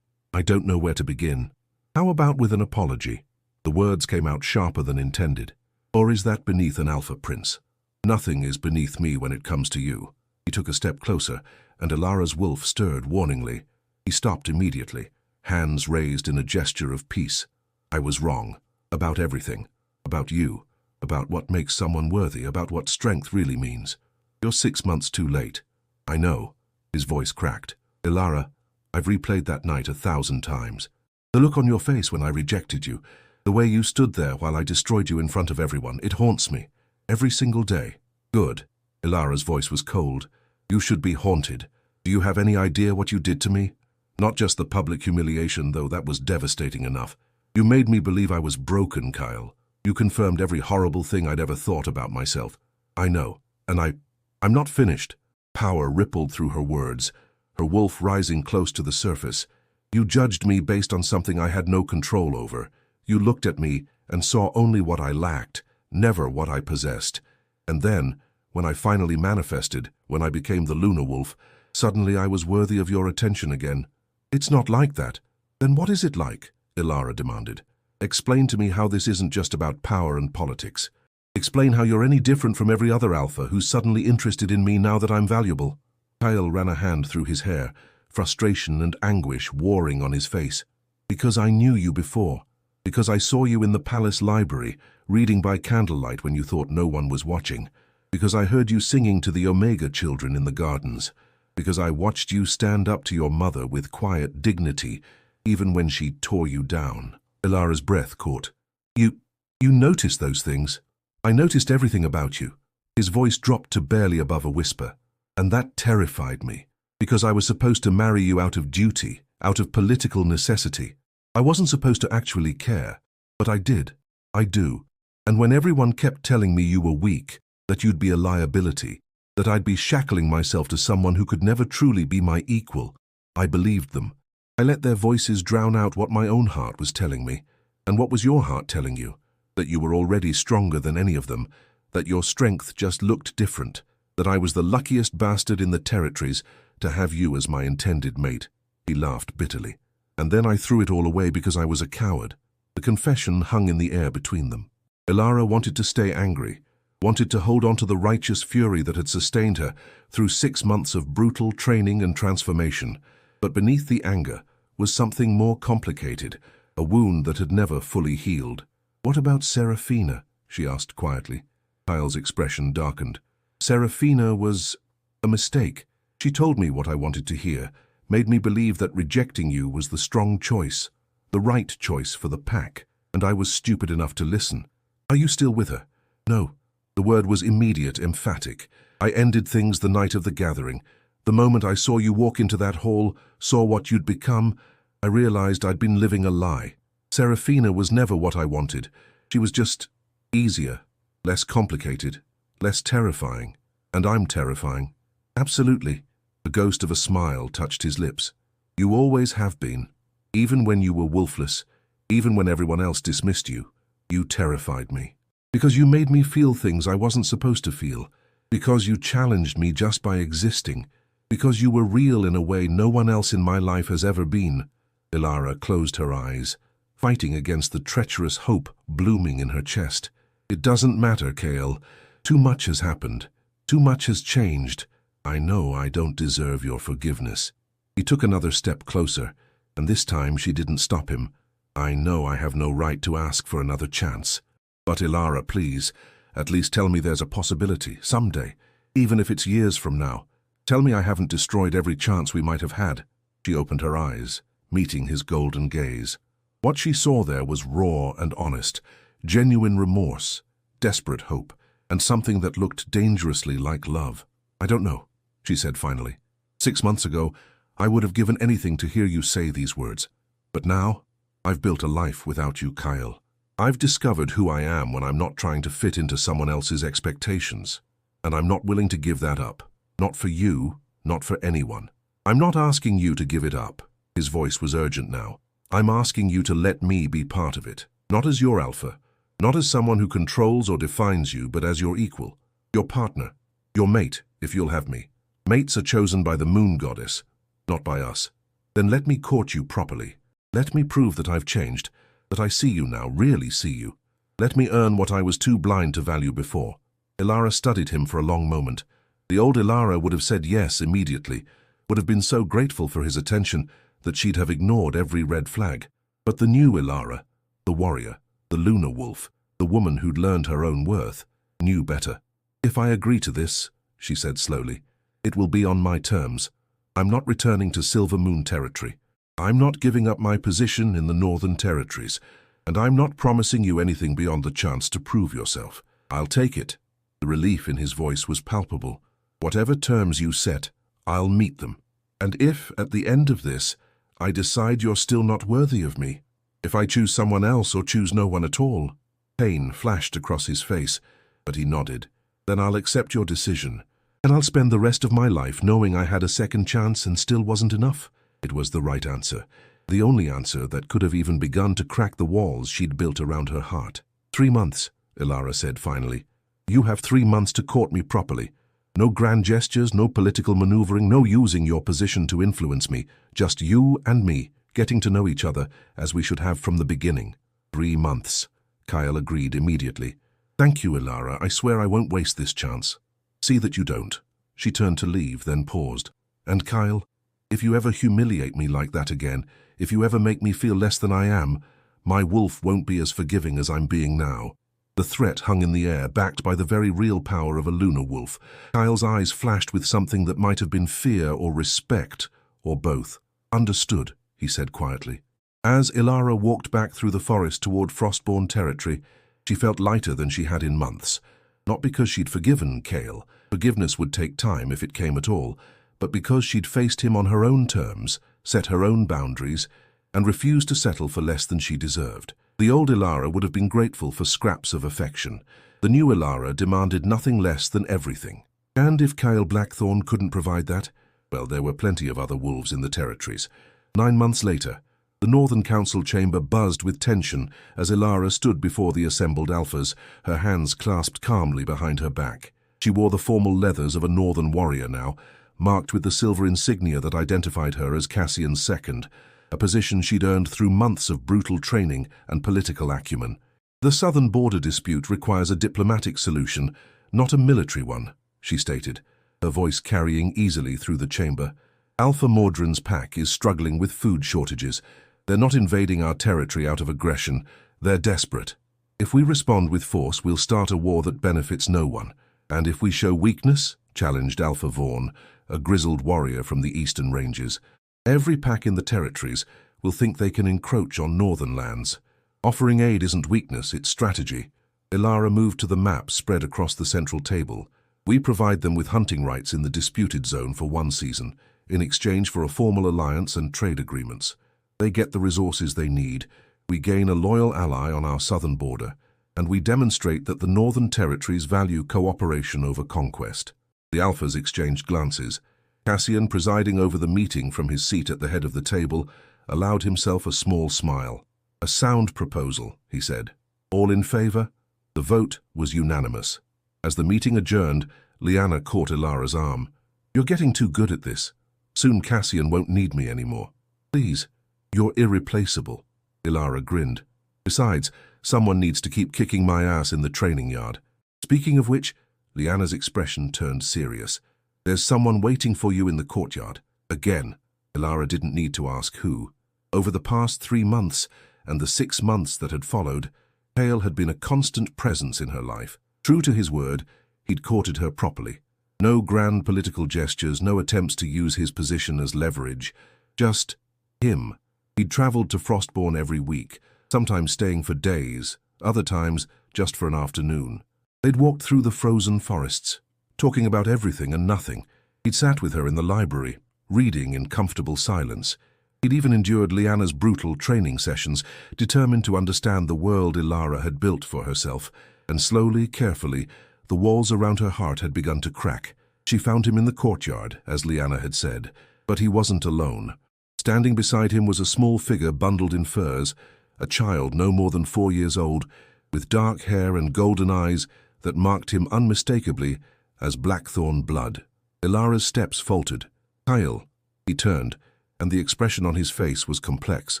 don't know where to begin." "How about with an apology?" The words came out sharper than intended. "Or is that beneath an Alpha Prince?" "Nothing is beneath me when it comes to you." He took a step closer, and Elara's wolf stirred warningly. He stopped immediately, hands raised in a gesture of peace. "I was wrong. About everything. About you. About what makes someone worthy. About what strength really means. You're 6 months too late." "I know." His voice cracked. "Elara, I've replayed that night 1,000 times. The look on your face when I rejected you, the way you stood there while I destroyed you in front of everyone, it haunts me. Every single day." "Good." Elara's voice was cold. "You should be haunted. Do you have any idea what you did to me? Not just the public humiliation, though that was devastating enough. You made me believe I was broken, Kael. You confirmed every horrible thing I'd ever thought about myself. I know, and I'm not finished." Power rippled through her words, her wolf rising close to the surface. "You judged me based on something I had no control over. You looked at me and saw only what I lacked, never what I possessed. And then, when I finally manifested, when I became the Lunar Wolf, suddenly I was worthy of your attention again." "It's not like that." "Then what is it like?" Elara demanded. "Explain to me how this isn't just about power and politics. Explain how you're any different from every other alpha who's suddenly interested in me now that I'm valuable." Kael ran a hand through his hair, frustration and anguish warring on his face. "Because I knew you before. Because I saw you in the palace library, reading by candlelight when you thought no one was watching. Because I heard you singing to the Omega children in the gardens. Because I watched you stand up to your mother with quiet dignity, even when she tore you down." Elara's breath caught. You noticed those things?" "I noticed everything about you." His voice dropped to barely above a whisper. "And that terrified me. Because I was supposed to marry you out of duty, out of political necessity. I wasn't supposed to actually care, but I did. I do. And when everyone kept telling me you were weak, that you'd be a liability, that I'd be shackling myself to someone who could never truly be my equal, I believed them. I let their voices drown out what my own heart was telling me. And what was your heart telling you? That you were already stronger than any of them, that your strength just looked different, that I was the luckiest bastard in the territories to have you as my intended mate." He laughed bitterly. "And then I threw it all away because I was a coward." The confession hung in the air between them. Elara wanted to stay angry, wanted to hold on to the righteous fury that had sustained her through 6 months of brutal training and transformation. But beneath the anger was something more complicated, a wound that had never fully healed. "What about Seraphina?" she asked quietly. Kael's expression darkened. Serafina was a mistake. She told me what I wanted to hear, made me believe that rejecting you was the strong choice, the right choice for the pack, and I was stupid enough to listen. Are you still with her? No. The word was immediate, emphatic. I ended things the night of the gathering. The moment I saw you walk into that hall, saw what you'd become, I realized I'd been living a lie. Serafina was never what I wanted. She was just easier, less complicated, less terrifying. And I'm terrifying. Absolutely. The ghost of a smile touched his lips. You always have been. Even when you were wolfless, even when everyone else dismissed you, you terrified me. Because you made me feel things I wasn't supposed to feel. Because you challenged me just by existing. Because you were real in a way no one else in my life has ever been. Elara closed her eyes, fighting against the treacherous hope blooming in her chest. It doesn't matter, Kael. Too much has happened. Too much has changed. I know I don't deserve your forgiveness. He took another step closer, and this time she didn't stop him. I know I have no right to ask for another chance. But Elara, please, at least tell me there's a possibility, someday, even if it's years from now. Tell me I haven't destroyed every chance we might have had. She opened her eyes, meeting his golden gaze. What she saw there was raw and honest, genuine remorse, desperate hope, and something that looked dangerously like love. I don't know, she said finally. 6 months ago, I would have given anything to hear you say these words. But now, I've built a life without you, Kael. I've discovered who I am when I'm not trying to fit into someone else's expectations. And I'm not willing to give that up. Not for you, not for anyone. I'm not asking you to give it up. His voice was urgent now. I'm asking you to let me be part of it. Not as your alpha, not as someone who controls or defines you, but as your equal, your partner, your mate, if you'll have me. Mates are chosen by the moon goddess, not by us. Then let me court you properly. Let me prove that I've changed, that I see you now, really see you. Let me earn what I was too blind to value before. Elara studied him for a long moment. The old Elara would have said yes immediately, would have been so grateful for his attention that she'd have ignored every red flag. But the new Elara, the warrior, the Lunar Wolf, the woman who'd learned her own worth, knew better. If I agree to this, she said slowly, it will be on my terms. I'm not returning to Silver Moon territory. I'm not giving up my position in the Northern Territories, and I'm not promising you anything beyond the chance to prove yourself. I'll take it. The relief in his voice was palpable. Whatever terms you set, I'll meet them. And if, at the end of this, I decide you're still not worthy of me, if I choose someone else or choose no one at all, pain flashed across his face, but he nodded. Then I'll accept your decision, and I'll spend the rest of my life knowing I had a second chance and still wasn't enough. It was the right answer, the only answer that could have even begun to crack the walls she'd built around her heart. 3 months, Elara said finally. You have 3 months to court me properly. No grand gestures, no political maneuvering, no using your position to influence me. Just you and me, getting to know each other as we should have from the beginning. 3 months. Kael agreed immediately. Thank you, Elara. I swear I won't waste this chance. See that you don't. She turned to leave, then paused. And Kael, if you ever humiliate me like that again, if you ever make me feel less than I am, my wolf won't be as forgiving as I'm being now. The threat hung in the air, backed by the very real power of a Lunar Wolf. Kael's eyes flashed with something that might have been fear or respect, or both. Understood, he said quietly. As Elara walked back through the forest toward Frostborn territory, she felt lighter than she had in months. Not because she'd forgiven Kael, forgiveness would take time if it came at all, but because she'd faced him on her own terms, set her own boundaries, and refused to settle for less than she deserved. The old Elara would have been grateful for scraps of affection. The new Elara demanded nothing less than everything. And if Kael Blackthorn couldn't provide that, well, there were plenty of other wolves in the territories. 9 months later, the Northern Council chamber buzzed with tension as Elara stood before the assembled alphas, her hands clasped calmly behind her back. She wore the formal leathers of a Northern warrior now, marked with the silver insignia that identified her as Cassian's second, a position she'd earned through months of brutal training and political acumen. The southern border dispute requires a diplomatic solution, not a military one, she stated, her voice carrying easily through the chamber. Alpha Mordrin's pack is struggling with food shortages. They're not invading our territory out of aggression. They're desperate. If we respond with force, we'll start a war that benefits no one. And if we show weakness, challenged Alpha Vaughan, a grizzled warrior from the eastern ranges, every pack in the territories will think they can encroach on northern lands. Offering aid isn't weakness, it's strategy. Elara moved to the map spread across the central table. We provide them with hunting rights in the disputed zone for 1 season, in exchange for a formal alliance and trade agreements. They get the resources they need. We gain a loyal ally on our southern border, and we demonstrate that the northern territories value cooperation over conquest. The Alphas exchanged glances. Cassian, presiding over the meeting from his seat at the head of the table, allowed himself a small smile. A sound proposal, he said. All in favor? The vote was unanimous. As the meeting adjourned, Lyanna caught Elara's arm. You're getting too good at this. Soon Cassian won't need me anymore. Please, you're irreplaceable. Elara grinned. Besides, someone needs to keep kicking my ass in the training yard. Speaking of which, Lyanna's expression turned serious. There's someone waiting for you in the courtyard. Again. Elara didn't need to ask who. Over the past 3 months, and the 6 months that had followed, Kael had been a constant presence in her life. True to his word, he'd courted her properly. No grand political gestures, no attempts to use his position as leverage. Just him. He'd traveled to Frostbourne every week, sometimes staying for days, other times just for an afternoon. They'd walked through the frozen forests, talking about everything and nothing. He'd sat with her in the library, reading in comfortable silence. He'd even endured Lyanna's brutal training sessions, determined to understand the world Elara had built for herself, and slowly, carefully, the walls around her heart had begun to crack. She found him in the courtyard, as Lyanna had said, but he wasn't alone. Standing beside him was a small figure bundled in furs, a child no more than 4 years old, with dark hair and golden eyes that marked him unmistakably as Blackthorn blood. Elara's steps faltered. Kael. He turned, and the expression on his face was complex,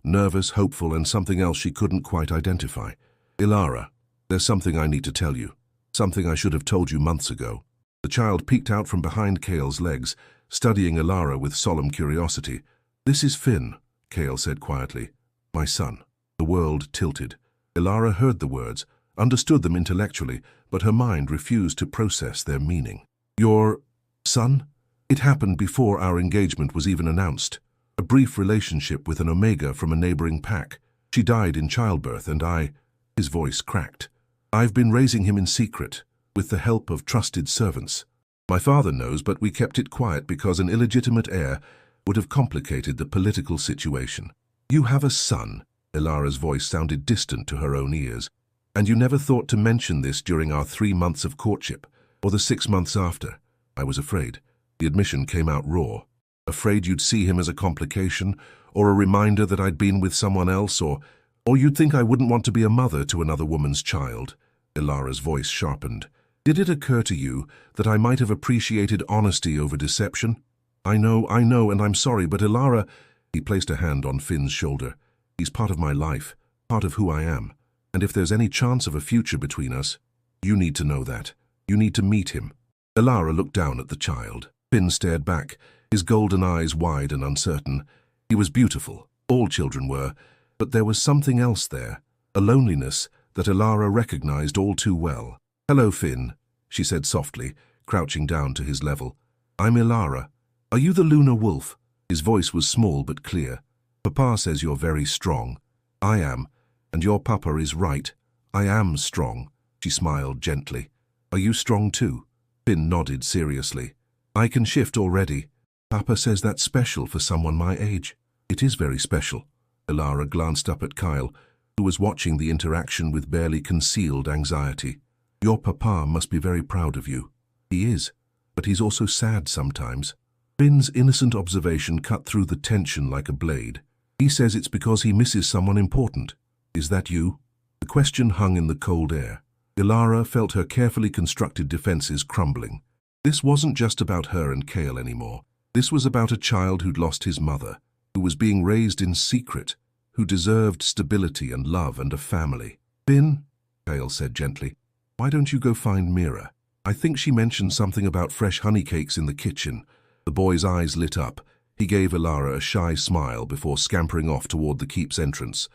nervous, hopeful, and something else she couldn't quite identify. Elara, there's something I need to tell you. Something I should have told you months ago. The child peeked out from behind Kael's legs, studying Elara with solemn curiosity. This is Finn, Kael said quietly. My son. The world tilted. Elara heard the words, understood them intellectually, but her mind refused to process their meaning. Your son? It happened before our engagement was even announced. A brief relationship with an Omega from a neighboring pack. She died in childbirth and His voice cracked. I've been raising him in secret, with the help of trusted servants. My father knows, but we kept it quiet because an illegitimate heir would have complicated the political situation. You have a son, Elara's voice sounded distant to her own ears. And you never thought to mention this during our 3 months of courtship, or the 6 months after. I was afraid. The admission came out raw. Afraid you'd see him as a complication, or a reminder that I'd been with someone else, or you'd think I wouldn't want to be a mother to another woman's child. Elara's voice sharpened. Did it occur to you that I might have appreciated honesty over deception? I know, and I'm sorry, but Elara... He placed a hand on Finn's shoulder. He's part of my life, part of who I am. And if there's any chance of a future between us, you need to know that. You need to meet him. Elara looked down at the child. Finn stared back, his golden eyes wide and uncertain. He was beautiful. All children were. But there was something else there, a loneliness that Elara recognized all too well. Hello, Finn, she said softly, crouching down to his level. I'm Elara. Are you the Lunar Wolf? His voice was small but clear. Papa says you're very strong. I am, and your papa is right. I am strong, she smiled gently. Are you strong too? Finn nodded seriously. I can shift already. Papa says that's special for someone my age. It is very special. Elara glanced up at Kael, who was watching the interaction with barely concealed anxiety. Your papa must be very proud of you. He is, but he's also sad sometimes. Finn's innocent observation cut through the tension like a blade. He says it's because he misses someone important. Is that you? The question hung in the cold air. Elara felt her carefully constructed defenses crumbling. This wasn't just about her and Kael anymore. This was about a child who'd lost his mother, who was being raised in secret, who deserved stability and love and a family. Finn, Kael said gently, why don't you go find Mira? I think she mentioned something about fresh honey cakes in the kitchen. The boy's eyes lit up. He gave Elara a shy smile before scampering off toward the keep's entrance.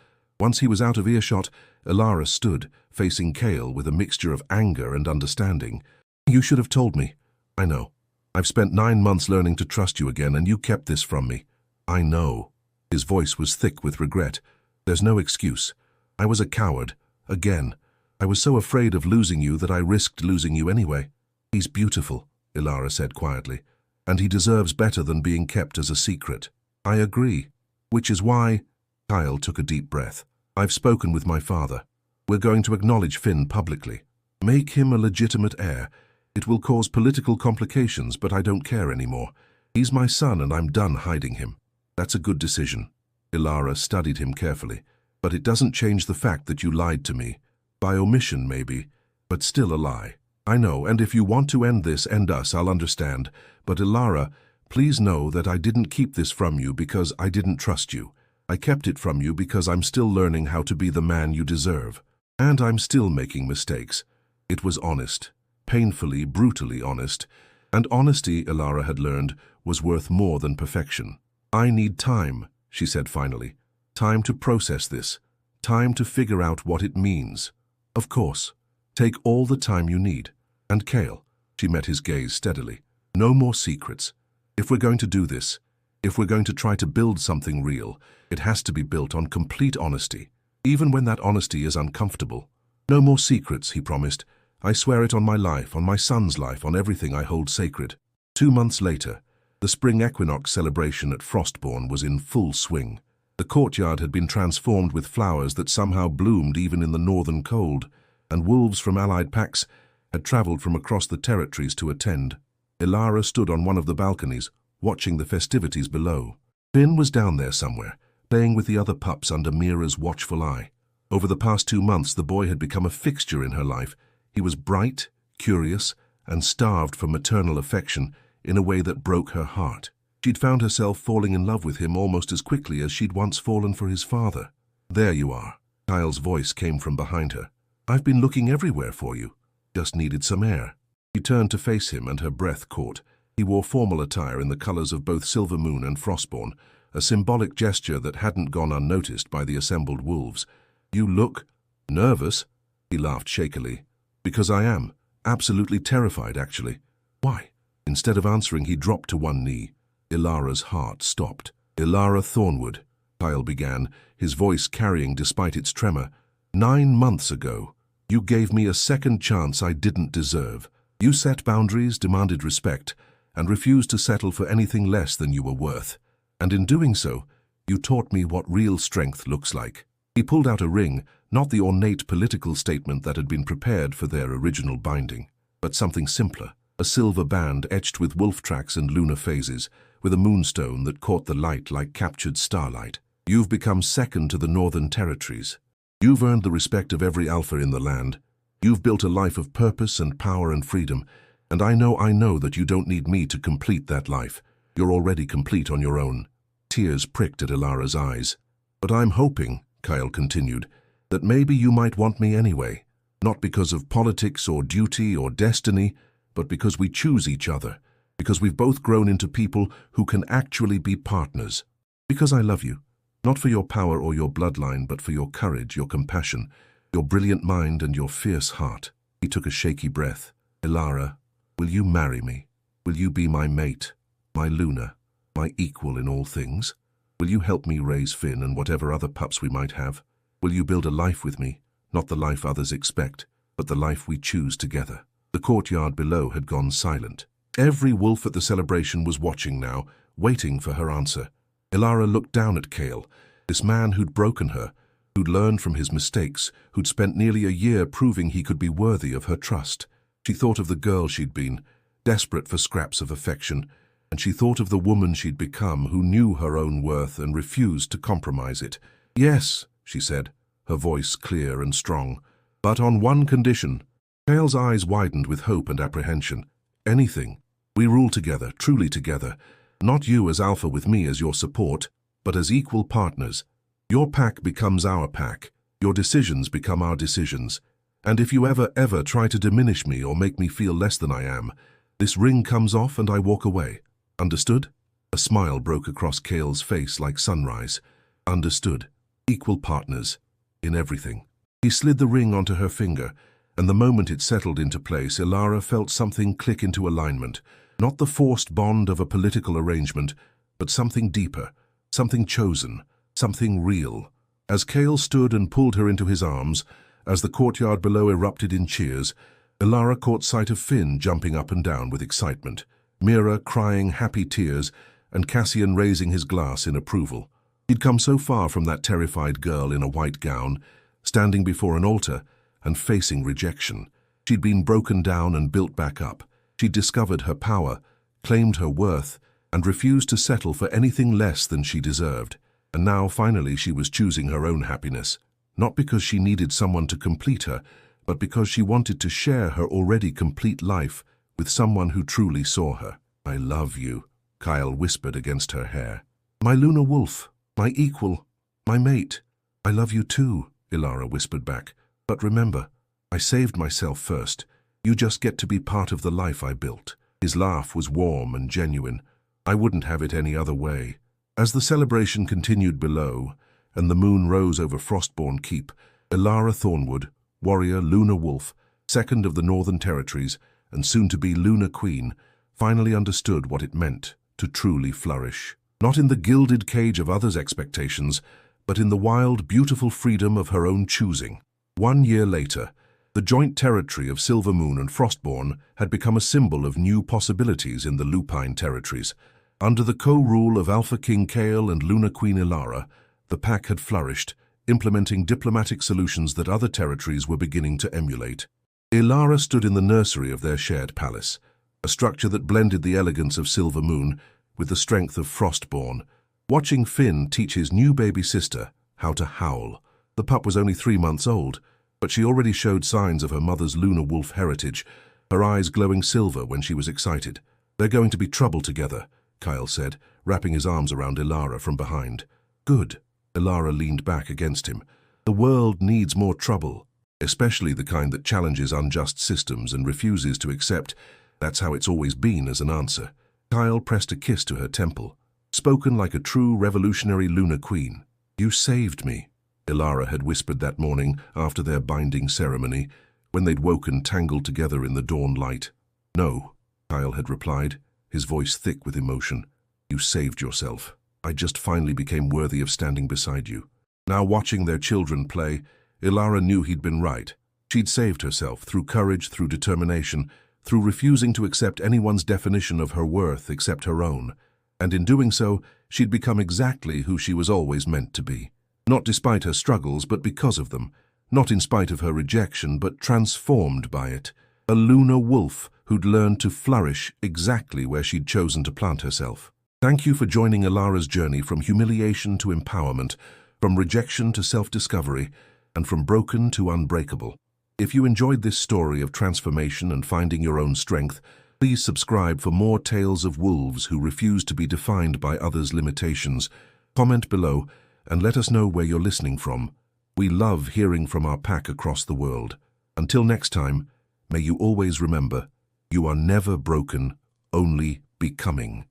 Once he was out of earshot, Elara stood, facing Kael with a mixture of anger and understanding. "You should have told me." "I know. I've spent 9 months learning to trust you again, and you kept this from me." "I know." His voice was thick with regret. "There's no excuse. I was a coward. Again. I was so afraid of losing you that I risked losing you anyway." "He's beautiful," Elara said quietly, "and he deserves better than being kept as a secret." "I agree. Which is why—" Kael took a deep breath. "I've spoken with my father. We're going to acknowledge Finn publicly. Make him a legitimate heir. It will cause political complications, but I don't care anymore. He's my son and I'm done hiding him." "That's a good decision." Elara studied him carefully. "But it doesn't change the fact that you lied to me. By omission, maybe, but still a lie." "I know, and if you want to end this, end us, I'll understand. But Elara, please know that I didn't keep this from you because I didn't trust you. I kept it from you because I'm still learning how to be the man you deserve. And I'm still making mistakes." It was honest. Painfully, brutally honest. And honesty, Elara had learned, was worth more than perfection. "I need time," she said finally. "Time to process this. Time to figure out what it means." "Of course. Take all the time you need. And Kael," she met his gaze steadily, "no more secrets. If we're going to do this, if we're going to try to build something real, it has to be built on complete honesty, even when that honesty is uncomfortable. No more secrets," he promised. "I swear it on my life, on my son's life, on everything I hold sacred." 2 months later, the spring equinox celebration at Frostbourne was in full swing. The courtyard had been transformed with flowers that somehow bloomed even in the northern cold, and wolves from allied packs had traveled from across the territories to attend. Elara stood on one of the balconies, watching the festivities below. Finn was down there somewhere, playing with the other pups under Mira's watchful eye. Over the past 2 months, the boy had become a fixture in her life. He was bright, curious, and starved for maternal affection in a way that broke her heart. She'd found herself falling in love with him almost as quickly as she'd once fallen for his father. "There you are." Kael's voice came from behind her. "I've been looking everywhere for you. Just needed some air." She turned to face him and her breath caught. He wore formal attire in the colors of both Silvermoon and Frostbourne, a symbolic gesture that hadn't gone unnoticed by the assembled wolves. "You look nervous," he laughed shakily. "Because I am. Absolutely terrified, actually." "Why?" Instead of answering, he dropped to one knee. Elara's heart stopped. "Elara Thornwood," Kael began, his voice carrying despite its tremor. "9 months ago, you gave me a second chance I didn't deserve. You set boundaries, demanded respect, and refused to settle for anything less than you were worth. And in doing so, you taught me what real strength looks like." He pulled out a ring, not the ornate political statement that had been prepared for their original binding, but something simpler, a silver band etched with wolf tracks and lunar phases, with a moonstone that caught the light like captured starlight. "You've become second to the northern territories. You've earned the respect of every alpha in the land. You've built a life of purpose and power and freedom, and I know that you don't need me to complete that life. You're already complete on your own." Tears pricked at Elara's eyes. "But I'm hoping," Kael continued, "that maybe you might want me anyway, not because of politics or duty or destiny, but because we choose each other, because we've both grown into people who can actually be partners. Because I love you, not for your power or your bloodline, but for your courage, your compassion, your brilliant mind and your fierce heart." He took a shaky breath. "Elara, will you marry me? Will you be my mate, my Luna, my equal in all things? Will you help me raise Finn and whatever other pups we might have? Will you build a life with me, not the life others expect, but the life we choose together?" The courtyard below had gone silent. Every wolf at the celebration was watching now, waiting for her answer. Elara looked down at Kael, this man who'd broken her, who'd learned from his mistakes, who'd spent nearly a year proving he could be worthy of her trust. She thought of the girl she'd been, desperate for scraps of affection, and she thought of the woman she'd become who knew her own worth and refused to compromise it. "Yes," she said, her voice clear and strong, "but on one condition." Kael's eyes widened with hope and apprehension. "Anything. We rule together, truly together. Not you as Alpha with me as your support, but as equal partners. Your pack becomes our pack. Your decisions become our decisions. And if you ever try to diminish me or make me feel less than I am, this ring comes off and I walk away. Understood?" A smile broke across Kael's face like sunrise. "Understood. Equal partners. in everything. He slid the ring onto her finger, and the moment it settled into place, Elara felt something click into alignment. Not the forced bond of a political arrangement, but something deeper, something chosen, something real. As Kael stood and pulled her into his arms, as the courtyard below erupted in cheers, Elara caught sight of Finn jumping up and down with excitement, Mira crying happy tears, and Cassian raising his glass in approval. He'd come so far from that terrified girl in a white gown, standing before an altar and facing rejection. She'd been broken down and built back up. She'd discovered her power, claimed her worth, and refused to settle for anything less than she deserved. And now, finally, she was choosing her own happiness, not because she needed someone to complete her, but because she wanted to share her already complete life with someone who truly saw her. "I love you," Kael whispered against her hair. "My Lunar Wolf, my equal, my mate." "I love you too," Elara whispered back. "But remember, I saved myself first. You just get to be part of the life I built." His laugh was warm and genuine. "I wouldn't have it any other way." As the celebration continued below, and the moon rose over Frostbourne Keep, Elara Thornwood, warrior Lunar Wolf, second of the Northern Territories, and soon-to-be Lunar Queen, finally understood what it meant to truly flourish. Not in the gilded cage of others' expectations, but in the wild, beautiful freedom of her own choosing. 1 year later, the joint territory of Silvermoon and Frostbourne had become a symbol of new possibilities in the Lupine territories. Under the co-rule of Alpha King Kael and Lunar Queen Elara, the pack had flourished, implementing diplomatic solutions that other territories were beginning to emulate. Elara stood in the nursery of their shared palace, a structure that blended the elegance of Silvermoon with the strength of Frostbourne, watching Finn teach his new baby sister how to howl. The pup was only 3 months old, but she already showed signs of her mother's Lunar Wolf heritage, her eyes glowing silver when she was excited. "They're going to be trouble together," Kael said, wrapping his arms around Elara from behind. "Good." Elara leaned back against him. "The world needs more trouble, especially the kind that challenges unjust systems and refuses to accept that's how it's always been as an answer." Kael pressed a kiss to her temple, spoken like a true revolutionary Lunar Queen. "You saved me," Elara had whispered that morning after their binding ceremony, when they'd woken tangled together in the dawn light. "No," Kael had replied, his voice thick with emotion. "You saved yourself. I just finally became worthy of standing beside you." Now, watching their children play, Elara knew he'd been right. She'd saved herself through courage, through determination, through refusing to accept anyone's definition of her worth except her own. And in doing so, she'd become exactly who she was always meant to be. Not despite her struggles, but because of them. Not in spite of her rejection, but transformed by it. A Lunar Wolf who'd learned to flourish exactly where she'd chosen to plant herself. Thank you for joining Elara's journey from humiliation to empowerment, from rejection to self-discovery, and from broken to unbreakable. If you enjoyed this story of transformation and finding your own strength, please subscribe for more tales of wolves who refuse to be defined by others' limitations. Comment below and let us know where you're listening from. We love hearing from our pack across the world. Until next time, may you always remember, you are never broken, only becoming.